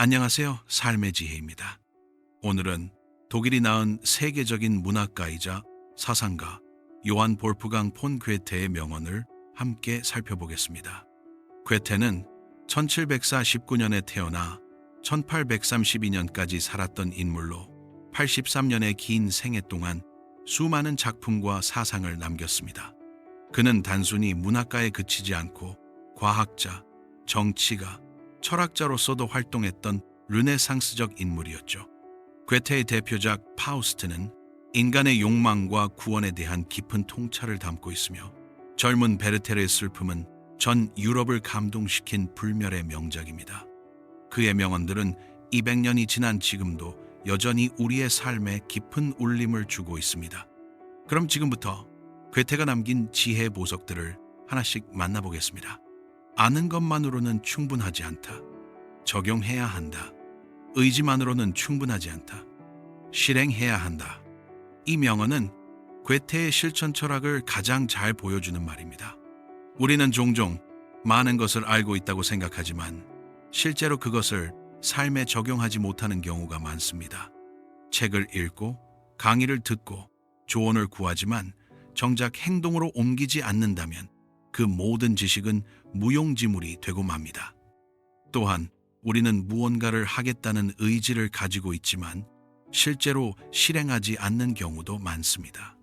안녕하세요. 삶의 지혜입니다. 오늘은 독일이 낳은 세계적인 문학가이자 사상가 요한 볼프강 폰 괴테의 명언을 함께 살펴보겠습니다. 괴테는 1749년에 태어나 1832년까지 살았던 인물로 83년의 긴 생애 동안 수많은 작품과 사상을 남겼습니다. 그는 단순히 문학가에 그치지 않고 과학자, 정치가, 철학자로서도 활동했던 르네상스적 인물이었죠. 괴테의 대표작 파우스트는 인간의 욕망과 구원에 대한 깊은 통찰을 담고 있으며, 젊은 베르테르의 슬픔은 전 유럽을 감동시킨 불멸의 명작입니다. 그의 명언들은 200년이 지난 지금도 여전히 우리의 삶에 깊은 울림을 주고 있습니다. 그럼 지금부터 괴테가 남긴 지혜 보석들을 하나씩 만나보겠습니다. 아는 것만으로는 충분하지 않다. 적용해야 한다. 의지만으로는 충분하지 않다. 실행해야 한다. 이 명언은 괴테의 실천 철학을 가장 잘 보여주는 말입니다. 우리는 종종 많은 것을 알고 있다고 생각하지만 실제로 그것을 삶에 적용하지 못하는 경우가 많습니다. 책을 읽고 강의를 듣고 조언을 구하지만 정작 행동으로 옮기지 않는다면 그 모든 지식은 무용지물이 되고 맙니다. 또한 우리는 무언가를 하겠다는 의지를 가지고 있지만 실제로 실행하지 않는 경우도 많습니다.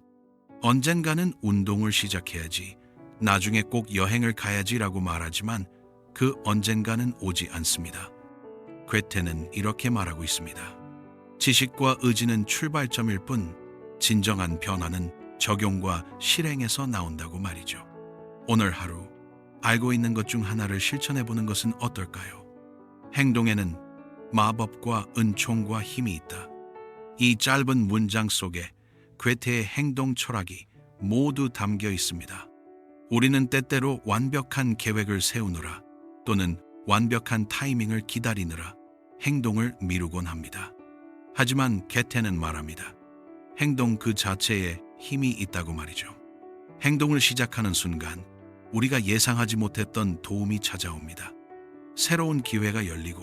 언젠가는 운동을 시작해야지, 나중에 꼭 여행을 가야지라고 말하지만 그 언젠가는 오지 않습니다. 괴테는 이렇게 말하고 있습니다. 지식과 의지는 출발점일 뿐 진정한 변화는 적용과 실행에서 나온다고 말이죠. 오늘 하루 알고 있는 것 중 하나를 실천해보는 것은 어떨까요? 행동에는 마법과 은총과 힘이 있다. 이 짧은 문장 속에 괴테의 행동 철학이 모두 담겨 있습니다. 우리는 때때로 완벽한 계획을 세우느라 또는 완벽한 타이밍을 기다리느라 행동을 미루곤 합니다. 하지만 괴테는 말합니다. 행동 그 자체에 힘이 있다고 말이죠. 행동을 시작하는 순간 우리가 예상하지 못했던 도움이 찾아옵니다. 새로운 기회가 열리고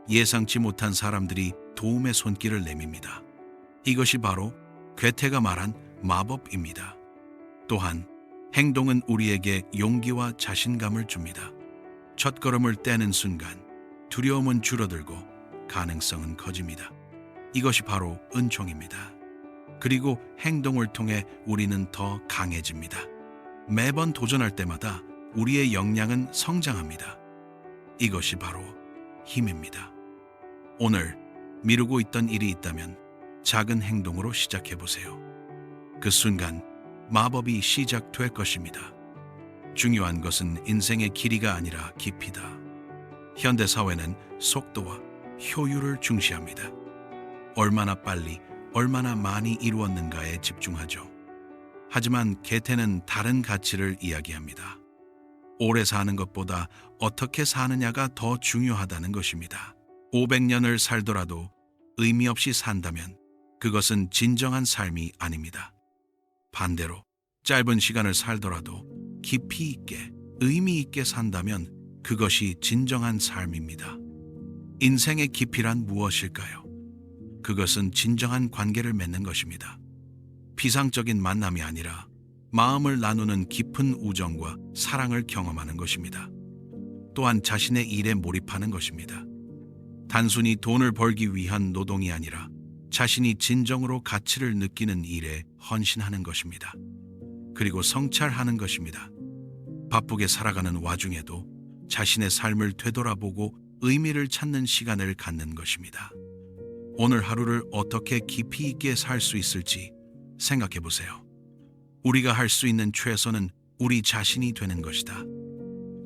예상치 못한 사람들이 도움의 손길을 내밉니다. 이것이 바로 괴테가 말한 마법입니다. 또한 행동은 우리에게 용기와 자신감을 줍니다. 첫걸음을 떼는 순간 두려움은 줄어들고 가능성은 커집니다. 이것이 바로 은총입니다. 그리고 행동을 통해 우리는 더 강해집니다. 매번 도전할 때마다 우리의 역량은 성장합니다. 이것이 바로 힘입니다. 오늘 미루고 있던 일이 있다면 작은 행동으로 시작해보세요. 그 순간 마법이 시작될 것입니다. 중요한 것은 인생의 길이가 아니라 깊이다. 현대 사회는 속도와 효율을 중시합니다. 얼마나 빨리, 얼마나 많이 이루었는가에 집중하죠. 하지만 괴테는 다른 가치를 이야기합니다. 오래 사는 것보다 어떻게 사느냐가 더 중요하다는 것입니다. 500년을 살더라도 의미 없이 산다면 그것은 진정한 삶이 아닙니다. 반대로 짧은 시간을 살더라도 깊이 있게, 의미 있게 산다면 그것이 진정한 삶입니다. 인생의 깊이란 무엇일까요? 그것은 진정한 관계를 맺는 것입니다. 피상적인 만남이 아니라 마음을 나누는 깊은 우정과 사랑을 경험하는 것입니다. 또한 자신의 일에 몰입하는 것입니다. 단순히 돈을 벌기 위한 노동이 아니라 자신이 진정으로 가치를 느끼는 일에 헌신하는 것입니다. 그리고 성찰하는 것입니다. 바쁘게 살아가는 와중에도 자신의 삶을 되돌아보고 의미를 찾는 시간을 갖는 것입니다. 오늘 하루를 어떻게 깊이 있게 살 수 있을지 생각해 보세요. 우리가 할 수 있는 최선은 우리 자신이 되는 것이다.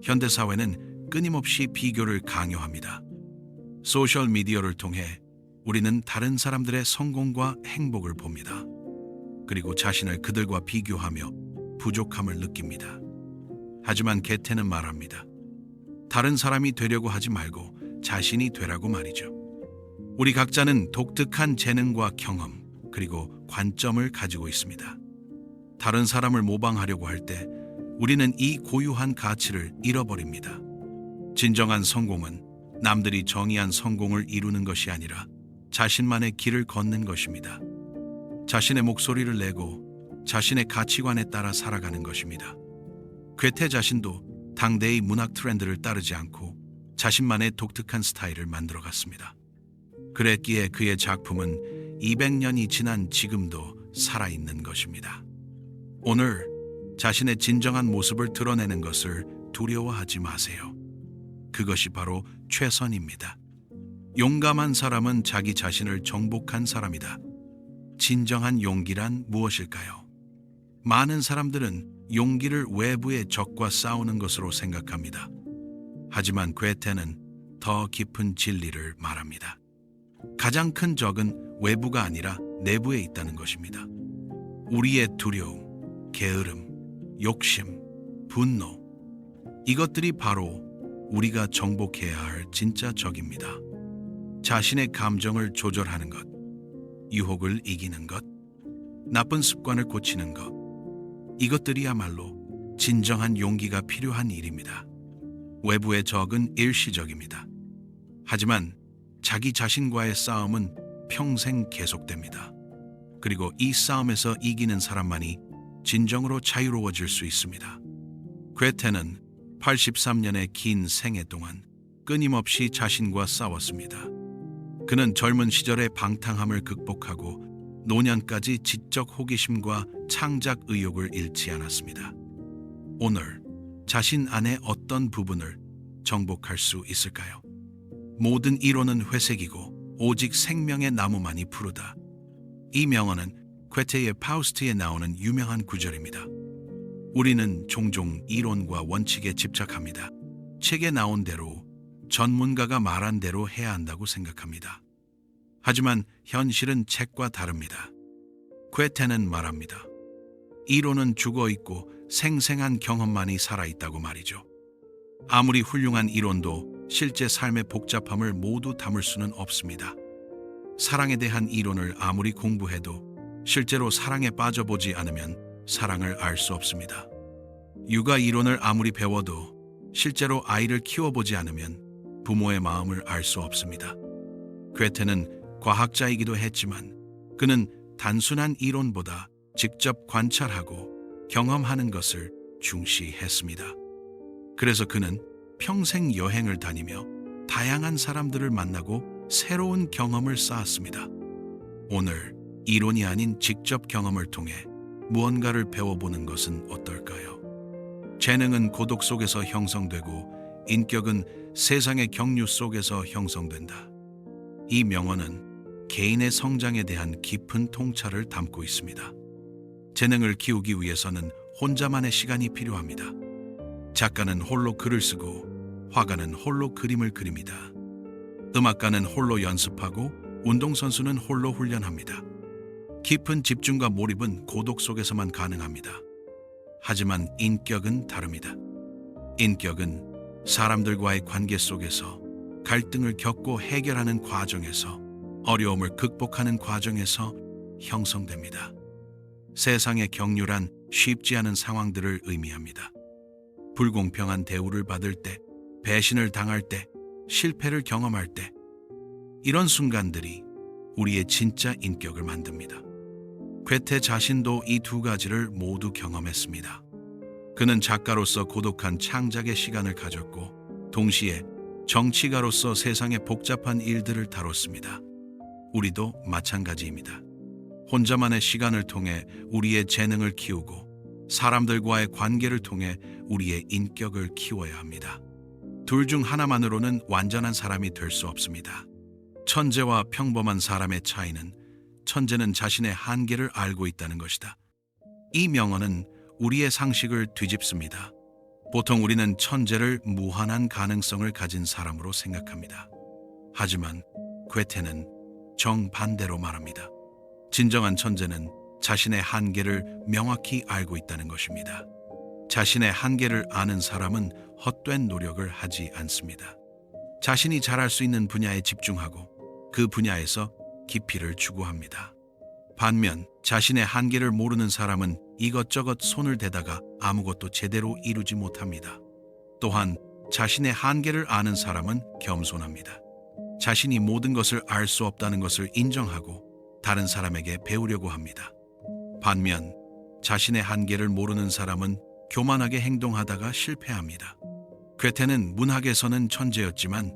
현대사회는 끊임없이 비교를 강요합니다. 소셜미디어를 통해 우리는 다른 사람들의 성공과 행복을 봅니다. 그리고 자신을 그들과 비교하며 부족함을 느낍니다. 하지만 괴테는 말합니다. 다른 사람이 되려고 하지 말고 자신이 되라고 말이죠. 우리 각자는 독특한 재능과 경험, 그리고 관점을 가지고 있습니다. 다른 사람을 모방하려고 할 때 우리는 이 고유한 가치를 잃어버립니다. 진정한 성공은 남들이 정의한 성공을 이루는 것이 아니라 자신만의 길을 걷는 것입니다. 자신의 목소리를 내고 자신의 가치관에 따라 살아가는 것입니다. 괴테 자신도 당대의 문학 트렌드를 따르지 않고 자신만의 독특한 스타일을 만들어갔습니다. 그랬기에 그의 작품은 200년이 지난 지금도 살아있는 것입니다. 오늘 자신의 진정한 모습을 드러내는 것을 두려워하지 마세요. 그것이 바로 최선입니다. 용감한 사람은 자기 자신을 정복한 사람이다. 진정한 용기란 무엇일까요? 많은 사람들은 용기를 외부의 적과 싸우는 것으로 생각합니다. 하지만 괴테는 더 깊은 진리를 말합니다. 가장 큰 적은 외부가 아니라 내부에 있다는 것입니다. 우리의 두려움, 게으름, 욕심, 분노, 이것들이 바로 우리가 정복해야 할 진짜 적입니다. 자신의 감정을 조절하는 것, 유혹을 이기는 것, 나쁜 습관을 고치는 것, 이것들이야말로 진정한 용기가 필요한 일입니다. 외부의 적은 일시적입니다. 하지만 자기 자신과의 싸움은 평생 계속됩니다. 그리고 이 싸움에서 이기는 사람만이 진정으로 자유로워질 수 있습니다. 괴테는 83년의 긴 생애 동안 끊임없이 자신과 싸웠습니다. 그는 젊은 시절의 방탕함을 극복하고 노년까지 지적 호기심과 창작 의욕을 잃지 않았습니다. 오늘 자신 안의 어떤 부분을 정복할 수 있을까요? 모든 이론은 회색이고 오직 생명의 나무만이 푸르다. 이 명언은 괴테의 파우스트에 나오는 유명한 구절입니다. 우리는 종종 이론과 원칙에 집착합니다. 책에 나온 대로, 전문가가 말한 대로 해야 한다고 생각합니다. 하지만 현실은 책과 다릅니다. 괴테는 말합니다. 이론은 죽어 있고 생생한 경험만이 살아있다고 말이죠. 아무리 훌륭한 이론도 실제 삶의 복잡함을 모두 담을 수는 없습니다. 사랑에 대한 이론을 아무리 공부해도 실제로 사랑에 빠져보지 않으면 사랑을 알 수 없습니다. 육아 이론을 아무리 배워도 실제로 아이를 키워보지 않으면 부모의 마음을 알 수 없습니다. 괴테는 과학자이기도 했지만 그는 단순한 이론보다 직접 관찰하고 경험하는 것을 중시했습니다. 그래서 그는 평생 여행을 다니며 다양한 사람들을 만나고 새로운 경험을 쌓았습니다. 오늘 이론이 아닌 직접 경험을 통해 무언가를 배워보는 것은 어떨까요? 재능은 고독 속에서 형성되고 인격은 세상의 경류 속에서 형성된다. 이 명언은 개인의 성장에 대한 깊은 통찰을 담고 있습니다. 재능을 키우기 위해서는 혼자만의 시간이 필요합니다. 작가는 홀로 글을 쓰고 화가는 홀로 그림을 그립니다. 음악가는 홀로 연습하고 운동선수는 홀로 훈련합니다. 깊은 집중과 몰입은 고독 속에서만 가능합니다. 하지만 인격은 다릅니다. 인격은 사람들과의 관계 속에서 갈등을 겪고 해결하는 과정에서 어려움을 극복하는 과정에서 형성됩니다. 세상의 격렬한 쉽지 않은 상황들을 의미합니다. 불공평한 대우를 받을 때, 배신을 당할 때, 실패를 경험할 때, 이런 순간들이 우리의 진짜 인격을 만듭니다. 괴테 자신도 이 두 가지를 모두 경험했습니다. 그는 작가로서 고독한 창작의 시간을 가졌고 동시에 정치가로서 세상의 복잡한 일들을 다뤘습니다. 우리도 마찬가지입니다. 혼자만의 시간을 통해 우리의 재능을 키우고 사람들과의 관계를 통해 우리의 인격을 키워야 합니다. 둘 중 하나만으로는 완전한 사람이 될 수 없습니다. 천재와 평범한 사람의 차이는 천재는 자신의 한계를 알고 있다는 것이다. 이 명언은 우리의 상식을 뒤집습니다. 보통 우리는 천재를 무한한 가능성을 가진 사람으로 생각합니다. 하지만 괴테는 정반대로 말합니다. 진정한 천재는 자신의 한계를 명확히 알고 있다는 것입니다. 자신의 한계를 아는 사람은 헛된 노력을 하지 않습니다. 자신이 잘할 수 있는 분야에 집중하고 그 분야에서 깊이를 추구합니다. 반면 자신의 한계를 모르는 사람은 이것저것 손을 대다가 아무것도 제대로 이루지 못합니다. 또한 자신의 한계를 아는 사람은 겸손합니다. 자신이 모든 것을 알 수 없다는 것을 인정하고 다른 사람에게 배우려고 합니다. 반면 자신의 한계를 모르는 사람은 교만하게 행동하다가 실패합니다. 괴테는 문학에서는 천재였지만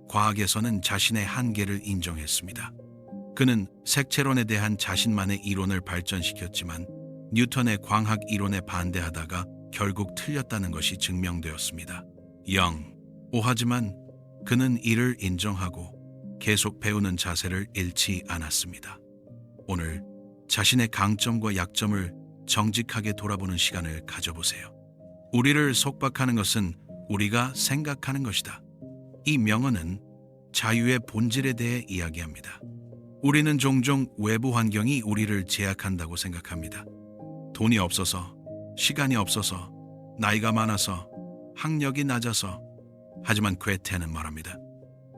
과학에서는 자신의 한계를 인정했습니다. 그는 색채론에 대한 자신만의 이론을 발전시켰지만 뉴턴의 광학 이론에 반대하다가 결국 틀렸다는 것이 증명되었습니다. 오하지만 그는 이를 인정하고 계속 배우는 자세를 잃지 않았습니다. 오늘 자신의 강점과 약점을 정직하게 돌아보는 시간을 가져보세요. 우리를 속박하는 것은 우리가 생각하는 것이다. 이 명언은 자유의 본질에 대해 이야기합니다. 우리는 종종 외부 환경이 우리를 제약한다고 생각합니다. 돈이 없어서, 시간이 없어서, 나이가 많아서, 학력이 낮아서. 하지만 괴테는 말합니다.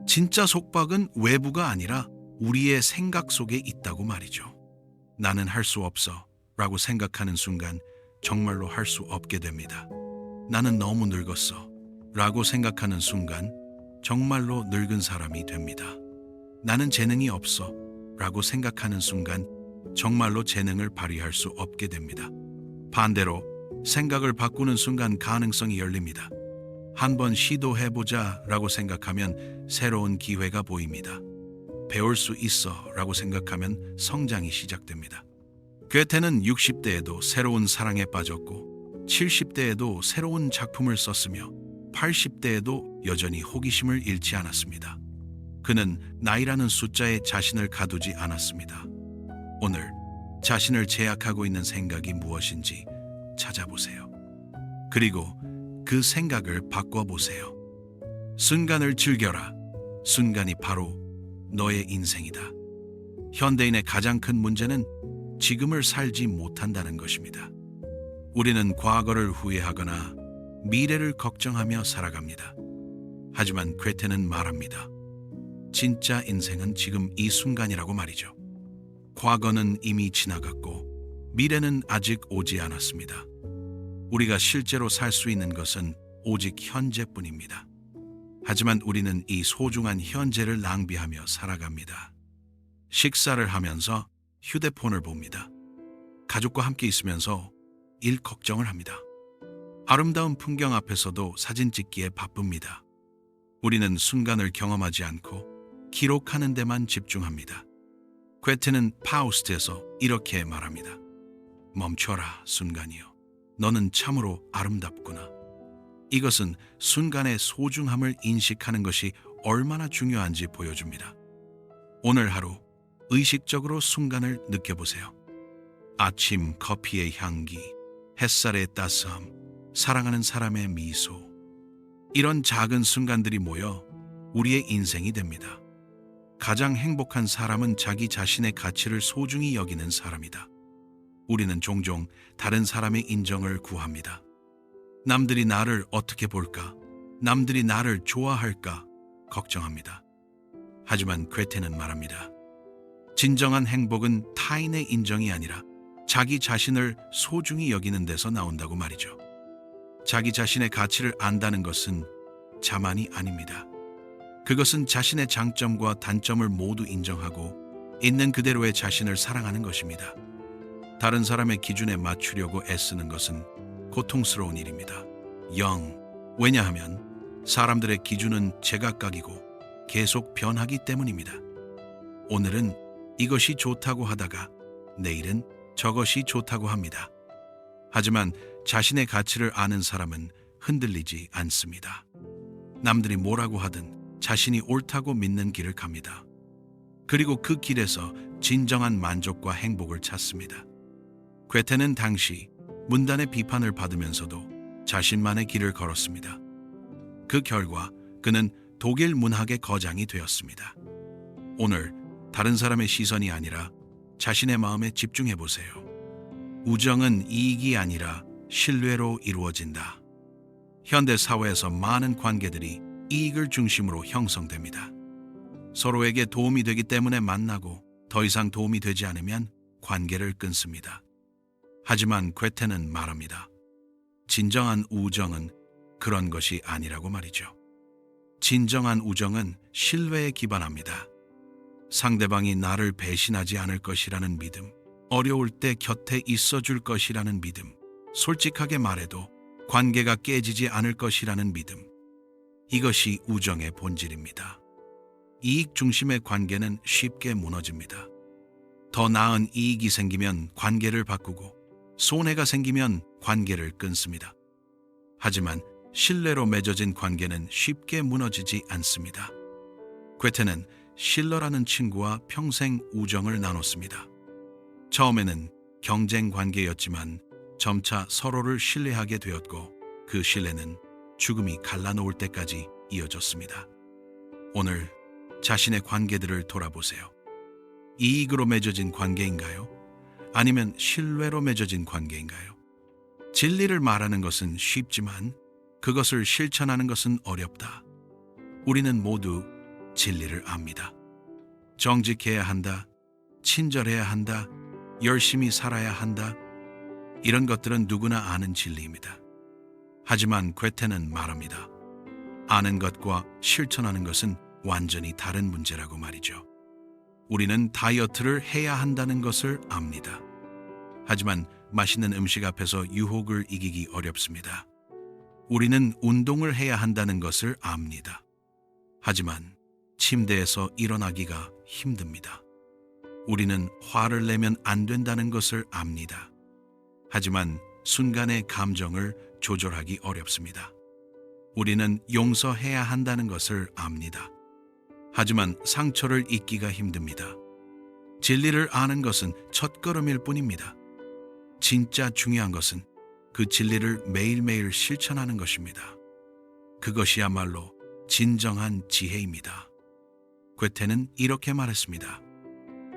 진짜 속박은 외부가 아니라 우리의 생각 속에 있다고 말이죠. 나는 할 수 없어 라고 생각하는 순간 정말로 할 수 없게 됩니다. 나는 너무 늙었어 라고 생각하는 순간 정말로 늙은 사람이 됩니다. 나는 재능이 없어 라고 생각하는 순간 정말로 재능을 발휘할 수 없게 됩니다. 반대로 생각을 바꾸는 순간 가능성이 열립니다. 한번 시도해보자 라고 생각하면 새로운 기회가 보입니다. 배울 수 있어 라고 생각하면 성장이 시작됩니다. 괴테는 60대에도 새로운 사랑에 빠졌고 70대에도 새로운 작품을 썼으며 80대에도 여전히 호기심을 잃지 않았습니다. 그는 나이라는 숫자에 자신을 가두지 않았습니다. 오늘 자신을 제약하고 있는 생각이 무엇인지 찾아보세요. 그리고 그 생각을 바꿔보세요. 순간을 즐겨라. 순간이 바로 너의 인생이다. 현대인의 가장 큰 문제는 지금을 살지 못한다는 것입니다. 우리는 과거를 후회하거나 미래를 걱정하며 살아갑니다. 하지만 괴테는 말합니다. 진짜 인생은 지금 이 순간이라고 말이죠. 과거는 이미 지나갔고 미래는 아직 오지 않았습니다. 우리가 실제로 살 수 있는 것은 오직 현재뿐입니다. 하지만 우리는 이 소중한 현재를 낭비하며 살아갑니다. 식사를 하면서 휴대폰을 봅니다. 가족과 함께 있으면서 일 걱정을 합니다. 아름다운 풍경 앞에서도 사진 찍기에 바쁩니다. 우리는 순간을 경험하지 않고 기록하는 데만 집중합니다. 괴테는 파우스트에서 이렇게 말합니다. 멈춰라, 순간이여. 너는 참으로 아름답구나. 이것은 순간의 소중함을 인식하는 것이 얼마나 중요한지 보여줍니다. 오늘 하루 의식적으로 순간을 느껴보세요. 아침 커피의 향기, 햇살의 따스함, 사랑하는 사람의 미소. 이런 작은 순간들이 모여 우리의 인생이 됩니다. 가장 행복한 사람은 자기 자신의 가치를 소중히 여기는 사람이다. 우리는 종종 다른 사람의 인정을 구합니다. 남들이 나를 어떻게 볼까? 남들이 나를 좋아할까? 걱정합니다. 하지만 괴테는 말합니다. 진정한 행복은 타인의 인정이 아니라 자기 자신을 소중히 여기는 데서 나온다고 말이죠. 자기 자신의 가치를 안다는 것은 자만이 아닙니다. 그것은 자신의 장점과 단점을 모두 인정하고 있는 그대로의 자신을 사랑하는 것입니다. 다른 사람의 기준에 맞추려고 애쓰는 것은 고통스러운 일입니다. 왜냐하면 사람들의 기준은 제각각이고 계속 변하기 때문입니다. 오늘은 이것이 좋다고 하다가 내일은 저것이 좋다고 합니다. 하지만 자신의 가치를 아는 사람은 흔들리지 않습니다. 남들이 뭐라고 하든 자신이 옳다고 믿는 길을 갑니다. 그리고 그 길에서 진정한 만족과 행복을 찾습니다. 괴테는 당시 문단의 비판을 받으면서도 자신만의 길을 걸었습니다. 그 결과 그는 독일 문학의 거장이 되었습니다. 오늘 다른 사람의 시선이 아니라 자신의 마음에 집중해 보세요. 우정은 이익이 아니라 신뢰로 이루어진다. 현대 사회에서 많은 관계들이 이익을 중심으로 형성됩니다. 서로에게 도움이 되기 때문에 만나고 더 이상 도움이 되지 않으면 관계를 끊습니다. 하지만 괴테는 말합니다. 진정한 우정은 그런 것이 아니라고 말이죠. 진정한 우정은 신뢰에 기반합니다. 상대방이 나를 배신하지 않을 것이라는 믿음, 어려울 때 곁에 있어 줄 것이라는 믿음, 솔직하게 말해도 관계가 깨지지 않을 것이라는 믿음. 이것이 우정의 본질입니다. 이익 중심의 관계는 쉽게 무너집니다. 더 나은 이익이 생기면 관계를 바꾸고 손해가 생기면 관계를 끊습니다. 하지만 신뢰로 맺어진 관계는 쉽게 무너지지 않습니다. 괴테는 실러라는 친구와 평생 우정을 나눴습니다. 처음에는 경쟁 관계였지만 점차 서로를 신뢰하게 되었고 그 신뢰는 죽음이 갈라놓을 때까지 이어졌습니다. 오늘 자신의 관계들을 돌아보세요. 이익으로 맺어진 관계인가요? 아니면 신뢰로 맺어진 관계인가요? 진리를 말하는 것은 쉽지만 그것을 실천하는 것은 어렵다. 우리는 모두 진리를 압니다. 정직해야 한다. 친절해야 한다. 열심히 살아야 한다. 이런 것들은 누구나 아는 진리입니다. 하지만 괴테는 말합니다. 아는 것과 실천하는 것은 완전히 다른 문제라고 말이죠. 우리는 다이어트를 해야 한다는 것을 압니다. 하지만 맛있는 음식 앞에서 유혹을 이기기 어렵습니다. 우리는 운동을 해야 한다는 것을 압니다. 하지만 침대에서 일어나기가 힘듭니다. 우리는 화를 내면 안 된다는 것을 압니다. 하지만 순간의 감정을 조절하기 어렵습니다. 우리는 용서해야 한다는 것을 압니다. 하지만 상처를 잊기가 힘듭니다. 진리를 아는 것은 첫걸음일 뿐입니다. 진짜 중요한 것은 그 진리를 매일매일 실천하는 것입니다. 그것이야말로 진정한 지혜입니다. 괴테는 이렇게 말했습니다.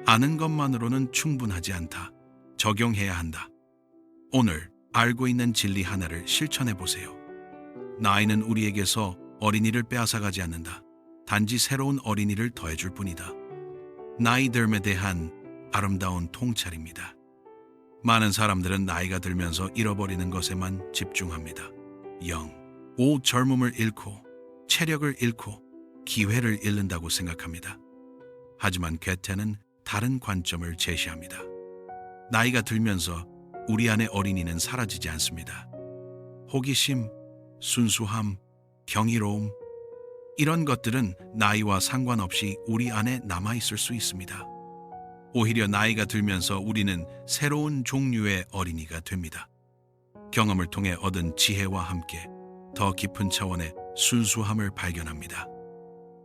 아는 것만으로는 충분하지 않다. 적용해야 한다. 오늘 알고 있는 진리 하나를 실천해 보세요. 나이는 우리에게서 어린이를 빼앗아가지 않는다. 단지 새로운 어린이를 더해줄 뿐이다. 나이 듦에 대한 아름다운 통찰입니다. 많은 사람들은 나이가 들면서 잃어버리는 것에만 집중합니다. 5. 젊음을 잃고 체력을 잃고 기회를 잃는다고 생각합니다. 하지만 괴테는 다른 관점을 제시합니다. 나이가 들면서 우리 안의 어린이는 사라지지 않습니다. 호기심, 순수함, 경이로움, 이런 것들은 나이와 상관없이 우리 안에 남아있을 수 있습니다. 오히려 나이가 들면서 우리는 새로운 종류의 어린이가 됩니다. 경험을 통해 얻은 지혜와 함께 더 깊은 차원의 순수함을 발견합니다.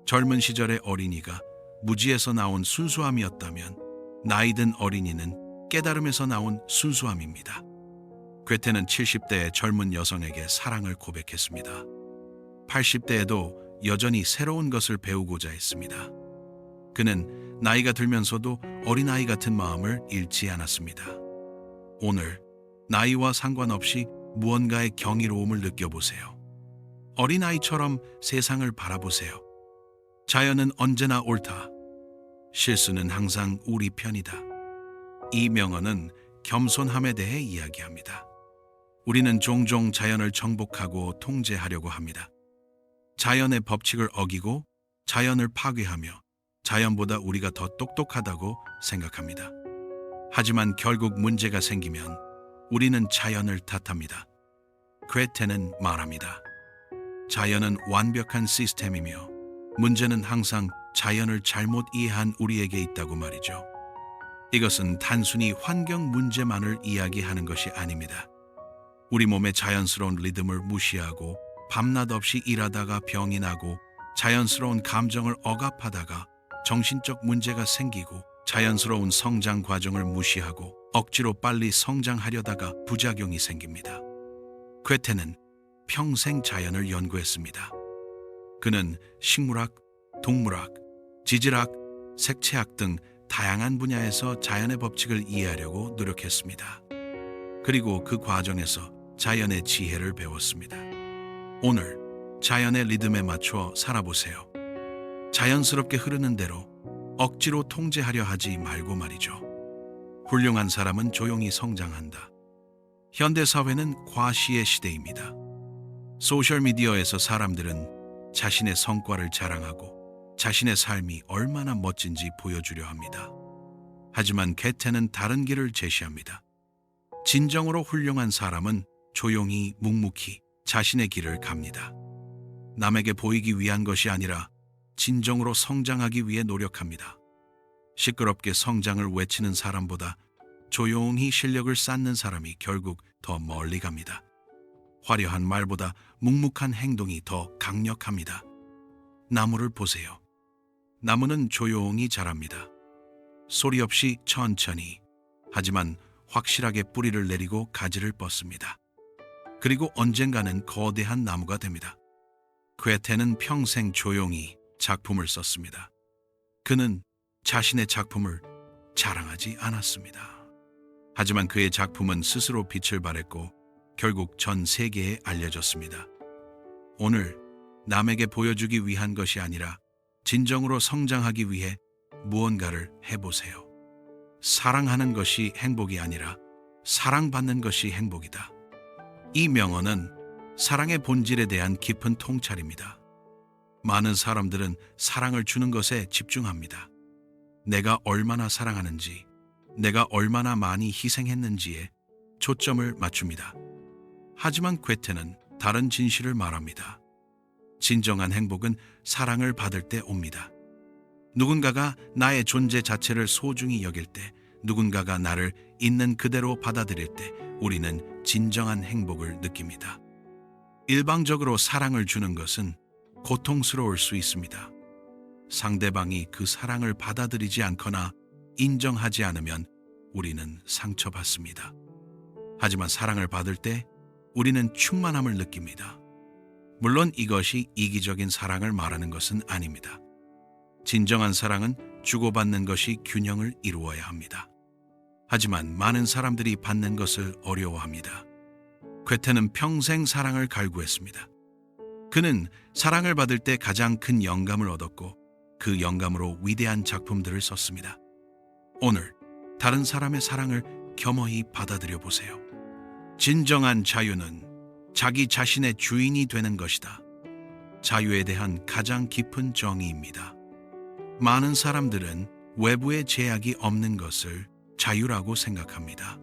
젊은 시절의 어린이가 무지에서 나온 순수함이었다면 나이 든 어린이는 깨달음에서 나온 순수함입니다. 괴테는 70대의 젊은 여성에게 사랑을 고백했습니다. 80대에도 여전히 새로운 것을 배우고자 했습니다. 그는 나이가 들면서도 어린아이 같은 마음을 잃지 않았습니다. 오늘 나이와 상관없이 무언가의 경이로움을 느껴보세요. 어린아이처럼 세상을 바라보세요. 자연은 언제나 옳다. 실수는 항상 우리 편이다. 이 명언은 겸손함에 대해 이야기합니다. 우리는 종종 자연을 정복하고 통제하려고 합니다. 자연의 법칙을 어기고 자연을 파괴하며 자연보다 우리가 더 똑똑하다고 생각합니다. 하지만 결국 문제가 생기면 우리는 자연을 탓합니다. 괴테는 말합니다. 자연은 완벽한 시스템이며 문제는 항상 자연을 잘못 이해한 우리에게 있다고 말이죠. 이것은 단순히 환경 문제만을 이야기하는 것이 아닙니다. 우리 몸의 자연스러운 리듬을 무시하고 밤낮 없이 일하다가 병이 나고 자연스러운 감정을 억압하다가 정신적 문제가 생기고 자연스러운 성장 과정을 무시하고 억지로 빨리 성장하려다가 부작용이 생깁니다. 괴테는 평생 자연을 연구했습니다. 그는 식물학, 동물학, 지질학, 색채학 등 다양한 분야에서 자연의 법칙을 이해하려고 노력했습니다. 그리고 그 과정에서 자연의 지혜를 배웠습니다. 오늘 자연의 리듬에 맞춰 살아보세요. 자연스럽게 흐르는 대로 억지로 통제하려 하지 말고 말이죠. 훌륭한 사람은 조용히 성장한다. 현대 사회는 과시의 시대입니다. 소셜미디어에서 사람들은 자신의 성과를 자랑하고 자신의 삶이 얼마나 멋진지 보여주려 합니다. 하지만 괴테는 다른 길을 제시합니다. 진정으로 훌륭한 사람은 조용히 묵묵히 자신의 길을 갑니다. 남에게 보이기 위한 것이 아니라 진정으로 성장하기 위해 노력합니다. 시끄럽게 성장을 외치는 사람보다 조용히 실력을 쌓는 사람이 결국 더 멀리 갑니다. 화려한 말보다 묵묵한 행동이 더 강력합니다. 나무를 보세요. 나무는 조용히 자랍니다. 소리 없이 천천히, 하지만 확실하게 뿌리를 내리고 가지를 뻗습니다. 그리고 언젠가는 거대한 나무가 됩니다. 괴테는 평생 조용히 작품을 썼습니다. 그는 자신의 작품을 자랑하지 않았습니다. 하지만 그의 작품은 스스로 빛을 발했고 결국 전 세계에 알려졌습니다. 오늘 남에게 보여주기 위한 것이 아니라 진정으로 성장하기 위해 무언가를 해보세요. 사랑하는 것이 행복이 아니라 사랑받는 것이 행복이다. 이 명언은 사랑의 본질에 대한 깊은 통찰입니다. 많은 사람들은 사랑을 주는 것에 집중합니다. 내가 얼마나 사랑하는지, 내가 얼마나 많이 희생했는지에 초점을 맞춥니다. 하지만 괴테는 다른 진실을 말합니다. 진정한 행복은 사랑을 받을 때 옵니다. 누군가가 나의 존재 자체를 소중히 여길 때, 누군가가 나를 있는 그대로 받아들일 때 우리는 진정한 행복을 느낍니다. 일방적으로 사랑을 주는 것은 고통스러울 수 있습니다. 상대방이 그 사랑을 받아들이지 않거나 인정하지 않으면 우리는 상처받습니다. 하지만 사랑을 받을 때 우리는 충만함을 느낍니다. 물론 이것이 이기적인 사랑을 말하는 것은 아닙니다. 진정한 사랑은 주고받는 것이 균형을 이루어야 합니다. 하지만 많은 사람들이 받는 것을 어려워합니다. 괴테는 평생 사랑을 갈구했습니다. 그는 사랑을 받을 때 가장 큰 영감을 얻었고 그 영감으로 위대한 작품들을 썼습니다. 오늘 다른 사람의 사랑을 겸허히 받아들여 보세요. 진정한 자유는 자기 자신의 주인이 되는 것이다. 자유에 대한 가장 깊은 정의입니다. 많은 사람들은 외부의 제약이 없는 것을 자유라고 생각합니다.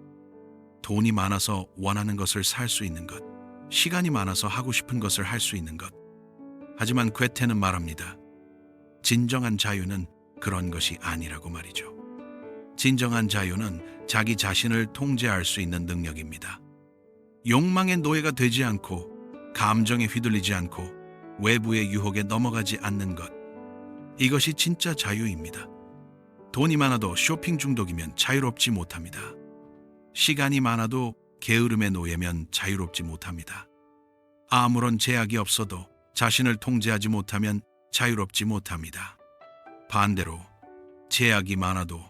돈이 많아서 원하는 것을 살 수 있는 것, 시간이 많아서 하고 싶은 것을 할 수 있는 것. 하지만 괴테는 말합니다. 진정한 자유는 그런 것이 아니라고 말이죠. 진정한 자유는 자기 자신을 통제할 수 있는 능력입니다. 욕망의 노예가 되지 않고 감정에 휘둘리지 않고 외부의 유혹에 넘어가지 않는 것. 이것이 진짜 자유입니다. 돈이 많아도 쇼핑 중독이면 자유롭지 못합니다. 시간이 많아도 게으름의 노예면 자유롭지 못합니다. 아무런 제약이 없어도 자신을 통제하지 못하면 자유롭지 못합니다. 반대로 제약이 많아도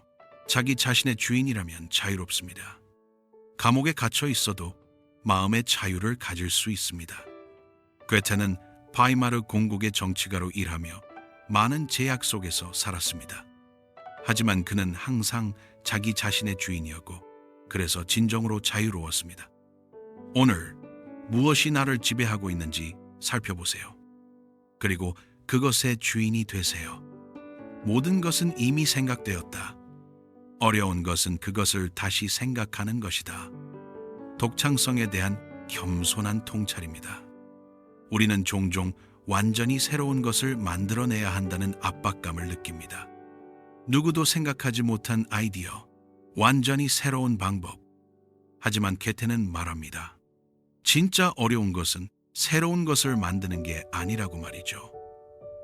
자기 자신의 주인이라면 자유롭습니다. 감옥에 갇혀 있어도 마음의 자유를 가질 수 있습니다. 괴테는 바이마르 공국의 정치가로 일하며 많은 제약 속에서 살았습니다. 하지만 그는 항상 자기 자신의 주인이었고 그래서 진정으로 자유로웠습니다. 오늘 무엇이 나를 지배하고 있는지 살펴보세요. 그리고 그것의 주인이 되세요. 모든 것은 이미 생각되었다. 어려운 것은 그것을 다시 생각하는 것이다. 독창성에 대한 겸손한 통찰입니다. 우리는 종종 완전히 새로운 것을 만들어내야 한다는 압박감을 느낍니다. 누구도 생각하지 못한 아이디어, 완전히 새로운 방법. 하지만 괴테는 말합니다. 진짜 어려운 것은 새로운 것을 만드는 게 아니라고 말이죠.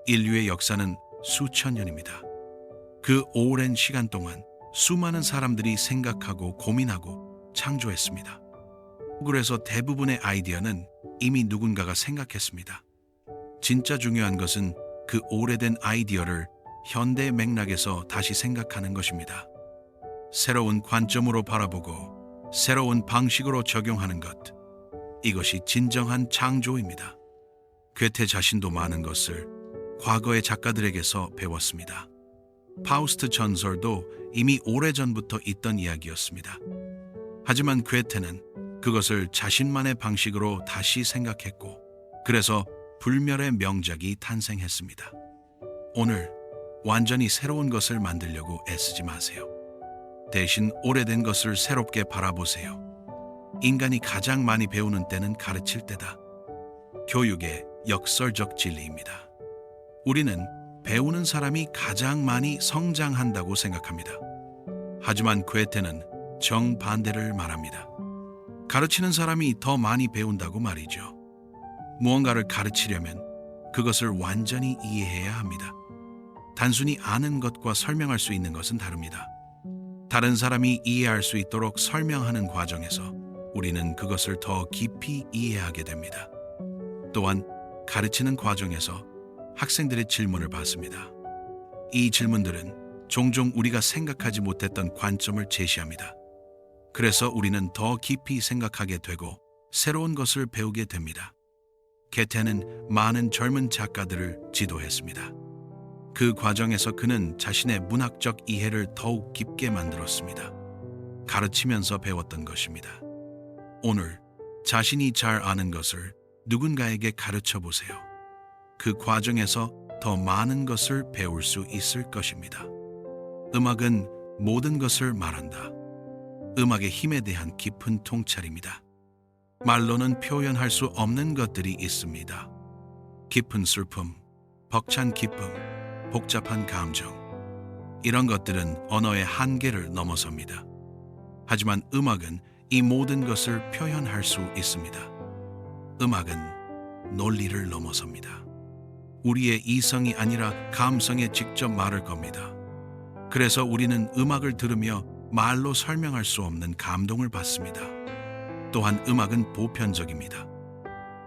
인류의 역사는 수천 년입니다. 그 오랜 시간 동안 수많은 사람들이 생각하고 고민하고 창조했습니다. 그래서 대부분의 아이디어는 이미 누군가가 생각했습니다. 진짜 중요한 것은 그 오래된 아이디어를 현대 맥락에서 다시 생각하는 것입니다. 새로운 관점으로 바라보고 새로운 방식으로 적용하는 것. 이것이 진정한 창조입니다. 괴테 자신도 많은 것을 과거의 작가들에게서 배웠습니다. 파우스트 전설도 이미 오래전부터 있던 이야기였습니다. 하지만 괴테는 그것을 자신만의 방식으로 다시 생각했고 그래서 불멸의 명작이 탄생했습니다. 오늘 완전히 새로운 것을 만들려고 애쓰지 마세요. 대신 오래된 것을 새롭게 바라보세요. 인간이 가장 많이 배우는 때는 가르칠 때다. 교육의 역설적 진리입니다. 우리는 배우는 사람이 가장 많이 성장한다고 생각합니다. 하지만 괴테는 정반대를 말합니다. 가르치는 사람이 더 많이 배운다고 말이죠. 무언가를 가르치려면 그것을 완전히 이해해야 합니다. 단순히 아는 것과 설명할 수 있는 것은 다릅니다. 다른 사람이 이해할 수 있도록 설명하는 과정에서 우리는 그것을 더 깊이 이해하게 됩니다. 또한 가르치는 과정에서 학생들의 질문을 받습니다. 이 질문들은 종종 우리가 생각하지 못했던 관점을 제시합니다. 그래서 우리는 더 깊이 생각하게 되고 새로운 것을 배우게 됩니다. 괴테는 많은 젊은 작가들을 지도했습니다. 그 과정에서 그는 자신의 문학적 이해를 더욱 깊게 만들었습니다. 가르치면서 배웠던 것입니다. 오늘 자신이 잘 아는 것을 누군가에게 가르쳐 보세요. 그 과정에서 더 많은 것을 배울 수 있을 것입니다. 음악은 모든 것을 말한다. 음악의 힘에 대한 깊은 통찰입니다. 말로는 표현할 수 없는 것들이 있습니다. 깊은 슬픔, 벅찬 기쁨, 복잡한 감정. 이런 것들은 언어의 한계를 넘어섭니다. 하지만 음악은 이 모든 것을 표현할 수 있습니다. 음악은 논리를 넘어섭니다. 우리의 이성이 아니라 감성에 직접 말을 겁니다. 그래서 우리는 음악을 들으며 말로 설명할 수 없는 감동을 받습니다. 또한 음악은 보편적입니다.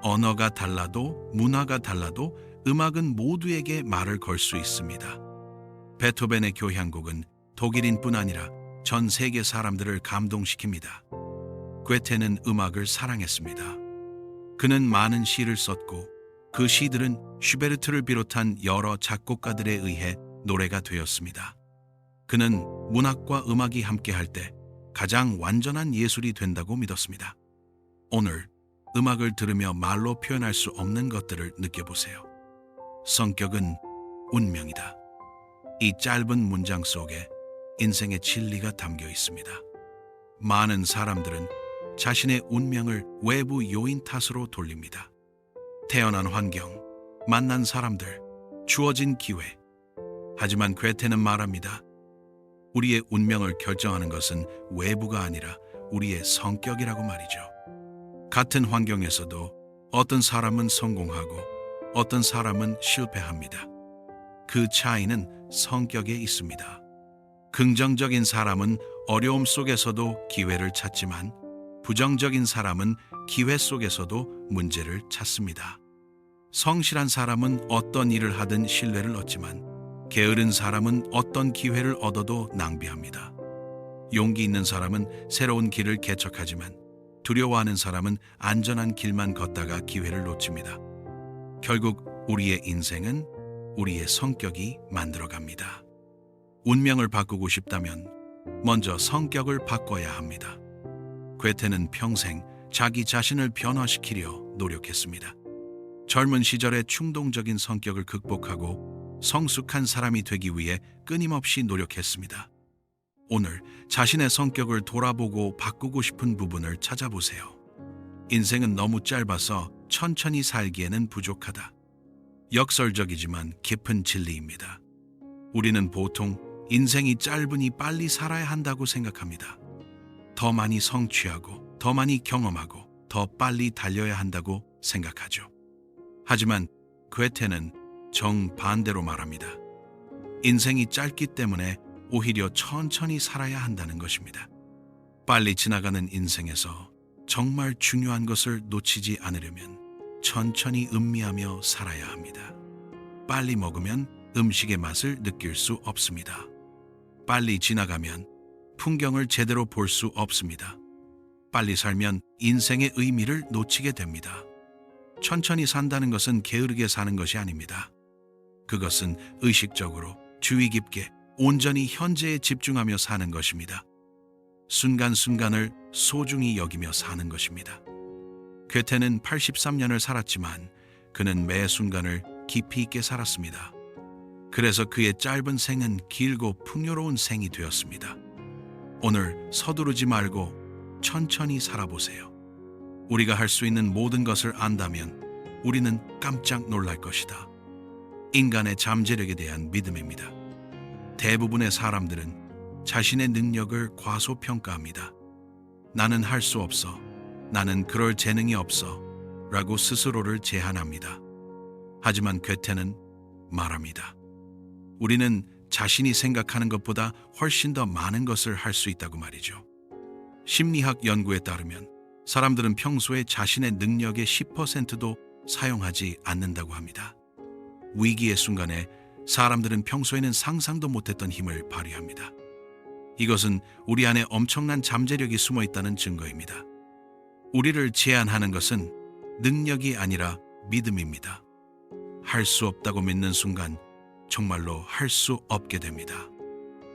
언어가 달라도 문화가 달라도 음악은 모두에게 말을 걸 수 있습니다. 베토벤의 교향곡은 독일인뿐 아니라 전 세계 사람들을 감동시킵니다. 괴테는 음악을 사랑했습니다. 그는 많은 시를 썼고 그 시들은 슈베르트를 비롯한 여러 작곡가들에 의해 노래가 되었습니다. 그는 문학과 음악이 함께할 때 가장 완전한 예술이 된다고 믿었습니다. 오늘 음악을 들으며 말로 표현할 수 없는 것들을 느껴보세요. 성격은 운명이다. 이 짧은 문장 속에 인생의 진리가 담겨 있습니다. 많은 사람들은 자신의 운명을 외부 요인 탓으로 돌립니다. 태어난 환경, 만난 사람들, 주어진 기회. 하지만 괴테는 말합니다. 우리의 운명을 결정하는 것은 외부가 아니라 우리의 성격이라고 말이죠. 같은 환경에서도 어떤 사람은 성공하고 어떤 사람은 실패합니다. 그 차이는 성격에 있습니다. 긍정적인 사람은 어려움 속에서도 기회를 찾지만 부정적인 사람은 기회 속에서도 문제를 찾습니다. 성실한 사람은 어떤 일을 하든 신뢰를 얻지만 게으른 사람은 어떤 기회를 얻어도 낭비합니다. 용기 있는 사람은 새로운 길을 개척하지만 두려워하는 사람은 안전한 길만 걷다가 기회를 놓칩니다. 결국 우리의 인생은 우리의 성격이 만들어갑니다. 운명을 바꾸고 싶다면 먼저 성격을 바꿔야 합니다. 괴테는 평생 자기 자신을 변화시키려 노력했습니다. 젊은 시절의 충동적인 성격을 극복하고 성숙한 사람이 되기 위해 끊임없이 노력했습니다. 오늘 자신의 성격을 돌아보고 바꾸고 싶은 부분을 찾아보세요. 인생은 너무 짧아서 천천히 살기에는 부족하다. 역설적이지만 깊은 진리입니다. 우리는 보통 인생이 짧으니 빨리 살아야 한다고 생각합니다. 더 많이 성취하고 더 많이 경험하고 더 빨리 달려야 한다고 생각하죠. 하지만 괴테는 정반대로 말합니다. 인생이 짧기 때문에 오히려 천천히 살아야 한다는 것입니다. 빨리 지나가는 인생에서 정말 중요한 것을 놓치지 않으려면 천천히 음미하며 살아야 합니다. 빨리 먹으면 음식의 맛을 느낄 수 없습니다. 빨리 지나가면 풍경을 제대로 볼 수 없습니다. 빨리 살면 인생의 의미를 놓치게 됩니다. 천천히 산다는 것은 게으르게 사는 것이 아닙니다. 그것은 의식적으로 주의 깊게 온전히 현재에 집중하며 사는 것입니다. 순간순간을 소중히 여기며 사는 것입니다. 괴테는 83년을 살았지만 그는 매 순간을 깊이 있게 살았습니다. 그래서 그의 짧은 생은 길고 풍요로운 생이 되었습니다. 오늘 서두르지 말고 천천히 살아보세요. 우리가 할 수 있는 모든 것을 안다면 우리는 깜짝 놀랄 것이다. 인간의 잠재력에 대한 믿음입니다. 대부분의 사람들은 자신의 능력을 과소평가합니다. 나는 할 수 없어. 나는 그럴 재능이 없어. 라고 스스로를 제한합니다. 하지만 괴테는 말합니다. 우리는 자신이 생각하는 것보다 훨씬 더 많은 것을 할 수 있다고 말이죠. 심리학 연구에 따르면 사람들은 평소에 자신의 능력의 10%도 사용하지 않는다고 합니다. 위기의 순간에 사람들은 평소에는 상상도 못했던 힘을 발휘합니다. 이것은 우리 안에 엄청난 잠재력이 숨어 있다는 증거입니다. 우리를 제한하는 것은 능력이 아니라 믿음입니다. 할 수 없다고 믿는 순간 정말로 할 수 없게 됩니다.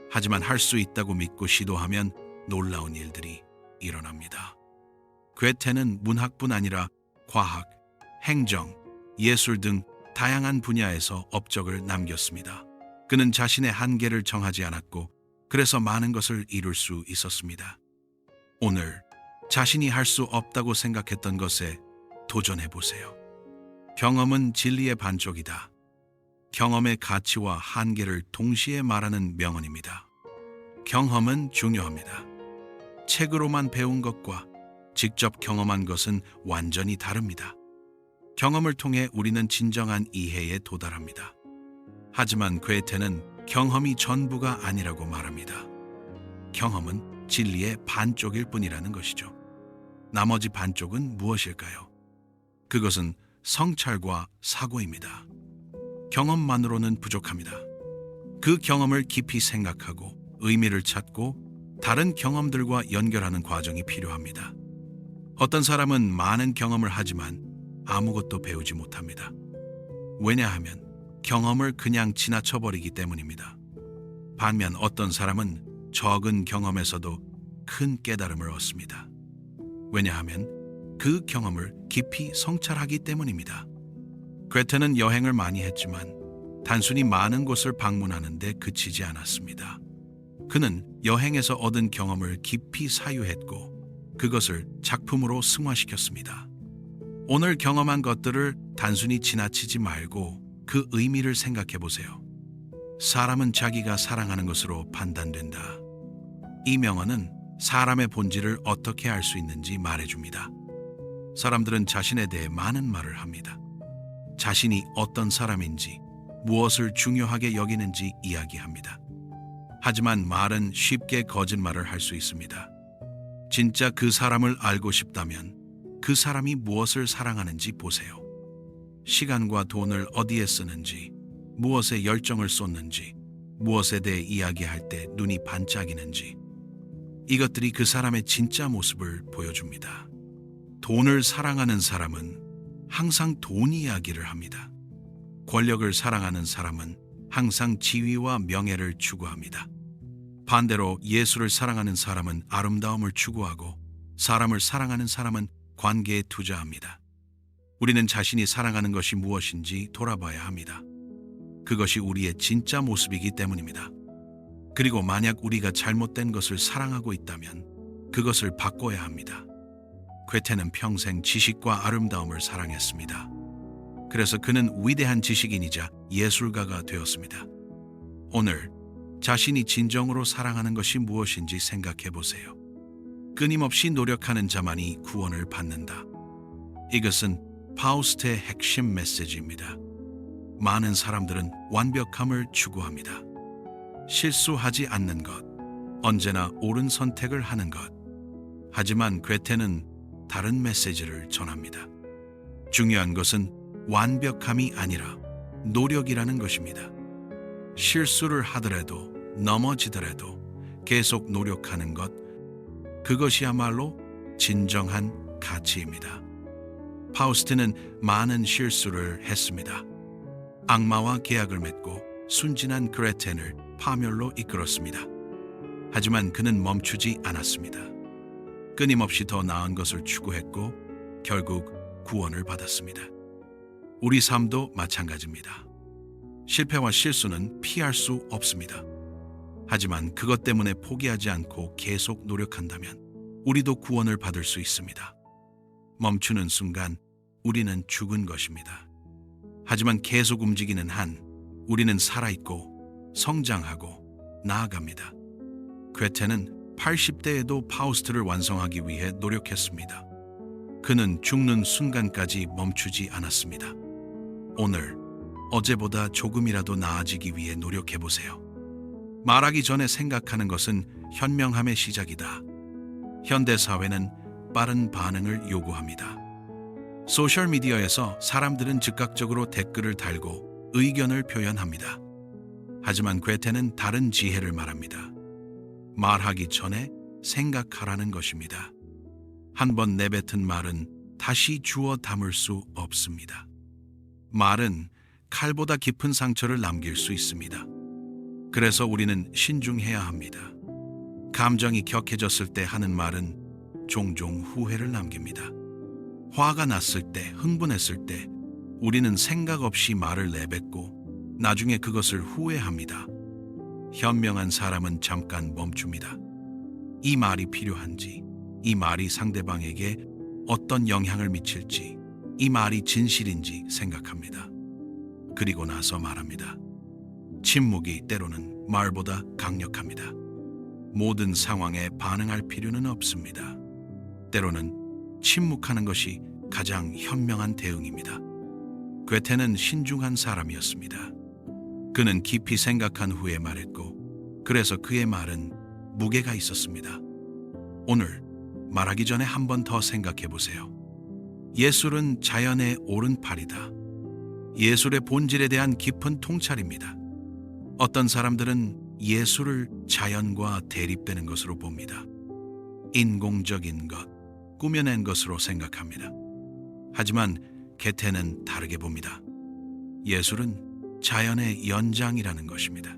하지만 할 수 있다고 믿고 시도하면 놀라운 일들이 일어납니다. 괴테는 문학뿐 아니라 과학, 행정, 예술 등 다양한 분야에서 업적을 남겼습니다. 그는 자신의 한계를 정하지 않았고 그래서 많은 것을 이룰 수 있었습니다. 오늘 자신이 할 수 없다고 생각했던 것에 도전해 보세요. 경험은 진리의 반쪽이다. 경험의 가치와 한계를 동시에 말하는 명언입니다. 경험은 중요합니다. 책으로만 배운 것과 직접 경험한 것은 완전히 다릅니다. 경험을 통해 우리는 진정한 이해에 도달합니다. 하지만 괴테는 경험이 전부가 아니라고 말합니다. 경험은 진리의 반쪽일 뿐이라는 것이죠. 나머지 반쪽은 무엇일까요? 그것은 성찰과 사고입니다. 경험만으로는 부족합니다. 그 경험을 깊이 생각하고 의미를 찾고 다른 경험들과 연결하는 과정이 필요합니다. 어떤 사람은 많은 경험을 하지만 아무것도 배우지 못합니다. 왜냐하면 경험을 그냥 지나쳐버리기 때문입니다. 반면 어떤 사람은 적은 경험에서도 큰 깨달음을 얻습니다. 왜냐하면 그 경험을 깊이 성찰하기 때문입니다. 괴테는 여행을 많이 했지만 단순히 많은 곳을 방문하는 데 그치지 않았습니다. 그는 여행에서 얻은 경험을 깊이 사유했고 그것을 작품으로 승화시켰습니다. 오늘 경험한 것들을 단순히 지나치지 말고 그 의미를 생각해 보세요. 사람은 자기가 사랑하는 것으로 판단된다. 이 명언은 사람의 본질을 어떻게 알 수 있는지 말해줍니다. 사람들은 자신에 대해 많은 말을 합니다. 자신이 어떤 사람인지, 무엇을 중요하게 여기는지 이야기합니다. 하지만 말은 쉽게 거짓말을 할 수 있습니다. 진짜 그 사람을 알고 싶다면 그 사람이 무엇을 사랑하는지 보세요. 시간과 돈을 어디에 쓰는지, 무엇에 열정을 쏟는지, 무엇에 대해 이야기할 때 눈이 반짝이는지, 이것들이 그 사람의 진짜 모습을 보여줍니다. 돈을 사랑하는 사람은 항상 돈 이야기를 합니다. 권력을 사랑하는 사람은 항상 지위와 명예를 추구합니다. 반대로 예술을 사랑하는 사람은 아름다움을 추구하고 사람을 사랑하는 사람은 관계에 투자합니다. 우리는 자신이 사랑하는 것이 무엇인지 돌아봐야 합니다. 그것이 우리의 진짜 모습이기 때문입니다. 그리고 만약 우리가 잘못된 것을 사랑하고 있다면 그것을 바꿔야 합니다. 괴테는 평생 지식과 아름다움을 사랑했습니다. 그래서 그는 위대한 지식인이자 예술가가 되었습니다. 오늘 자신이 진정으로 사랑하는 것이 무엇인지 생각해 보세요. 끊임없이 노력하는 자만이 구원을 받는다. 이것은 파우스트의 핵심 메시지입니다. 많은 사람들은 완벽함을 추구합니다. 실수하지 않는 것, 언제나 옳은 선택을 하는 것. 하지만 괴테는 다른 메시지를 전합니다. 중요한 것은 완벽함이 아니라 노력이라는 것입니다. 실수를 하더라도 넘어지더라도 계속 노력하는 것, 그것이야말로 진정한 가치입니다. 파우스트는 많은 실수를 했습니다. 악마와 계약을 맺고 순진한 그레텐을 파멸로 이끌었습니다. 하지만 그는 멈추지 않았습니다. 끊임없이 더 나은 것을 추구했고 결국 구원을 받았습니다. 우리 삶도 마찬가지입니다. 실패와 실수는 피할 수 없습니다. 하지만 그것 때문에 포기하지 않고 계속 노력한다면 우리도 구원을 받을 수 있습니다. 멈추는 순간 우리는 죽은 것입니다. 하지만 계속 움직이는 한 우리는 살아있고 성장하고 나아갑니다. 괴테는 80대에도 파우스트를 완성하기 위해 노력했습니다. 그는 죽는 순간까지 멈추지 않았습니다. 오늘 어제보다 조금이라도 나아지기 위해 노력해보세요. 말하기 전에 생각하는 것은 현명함의 시작이다. 현대사회는 빠른 반응을 요구합니다. 소셜미디어에서 사람들은 즉각적으로 댓글을 달고 의견을 표현합니다. 하지만 괴테는 다른 지혜를 말합니다. 말하기 전에 생각하라는 것입니다. 한번 내뱉은 말은 다시 주워 담을 수 없습니다. 말은 칼보다 깊은 상처를 남길 수 있습니다. 그래서 우리는 신중해야 합니다. 감정이 격해졌을 때 하는 말은 종종 후회를 남깁니다. 화가 났을 때, 흥분했을 때 우리는 생각 없이 말을 내뱉고 나중에 그것을 후회합니다. 현명한 사람은 잠깐 멈춥니다. 이 말이 필요한지, 이 말이 상대방에게 어떤 영향을 미칠지, 이 말이 진실인지 생각합니다. 그리고 나서 말합니다. 침묵이 때로는 말보다 강력합니다. 모든 상황에 반응할 필요는 없습니다. 때로는 침묵하는 것이 가장 현명한 대응입니다. 괴테는 신중한 사람이었습니다. 그는 깊이 생각한 후에 말했고, 그래서 그의 말은 무게가 있었습니다. 오늘 말하기 전에 한 번 더 생각해 보세요. 예술은 자연의 오른팔이다. 예술의 본질에 대한 깊은 통찰입니다. 어떤 사람들은 예술을 자연과 대립되는 것으로 봅니다. 인공적인 것, 꾸며낸 것으로 생각합니다. 하지만 괴테는 다르게 봅니다. 예술은 자연의 연장이라는 것입니다.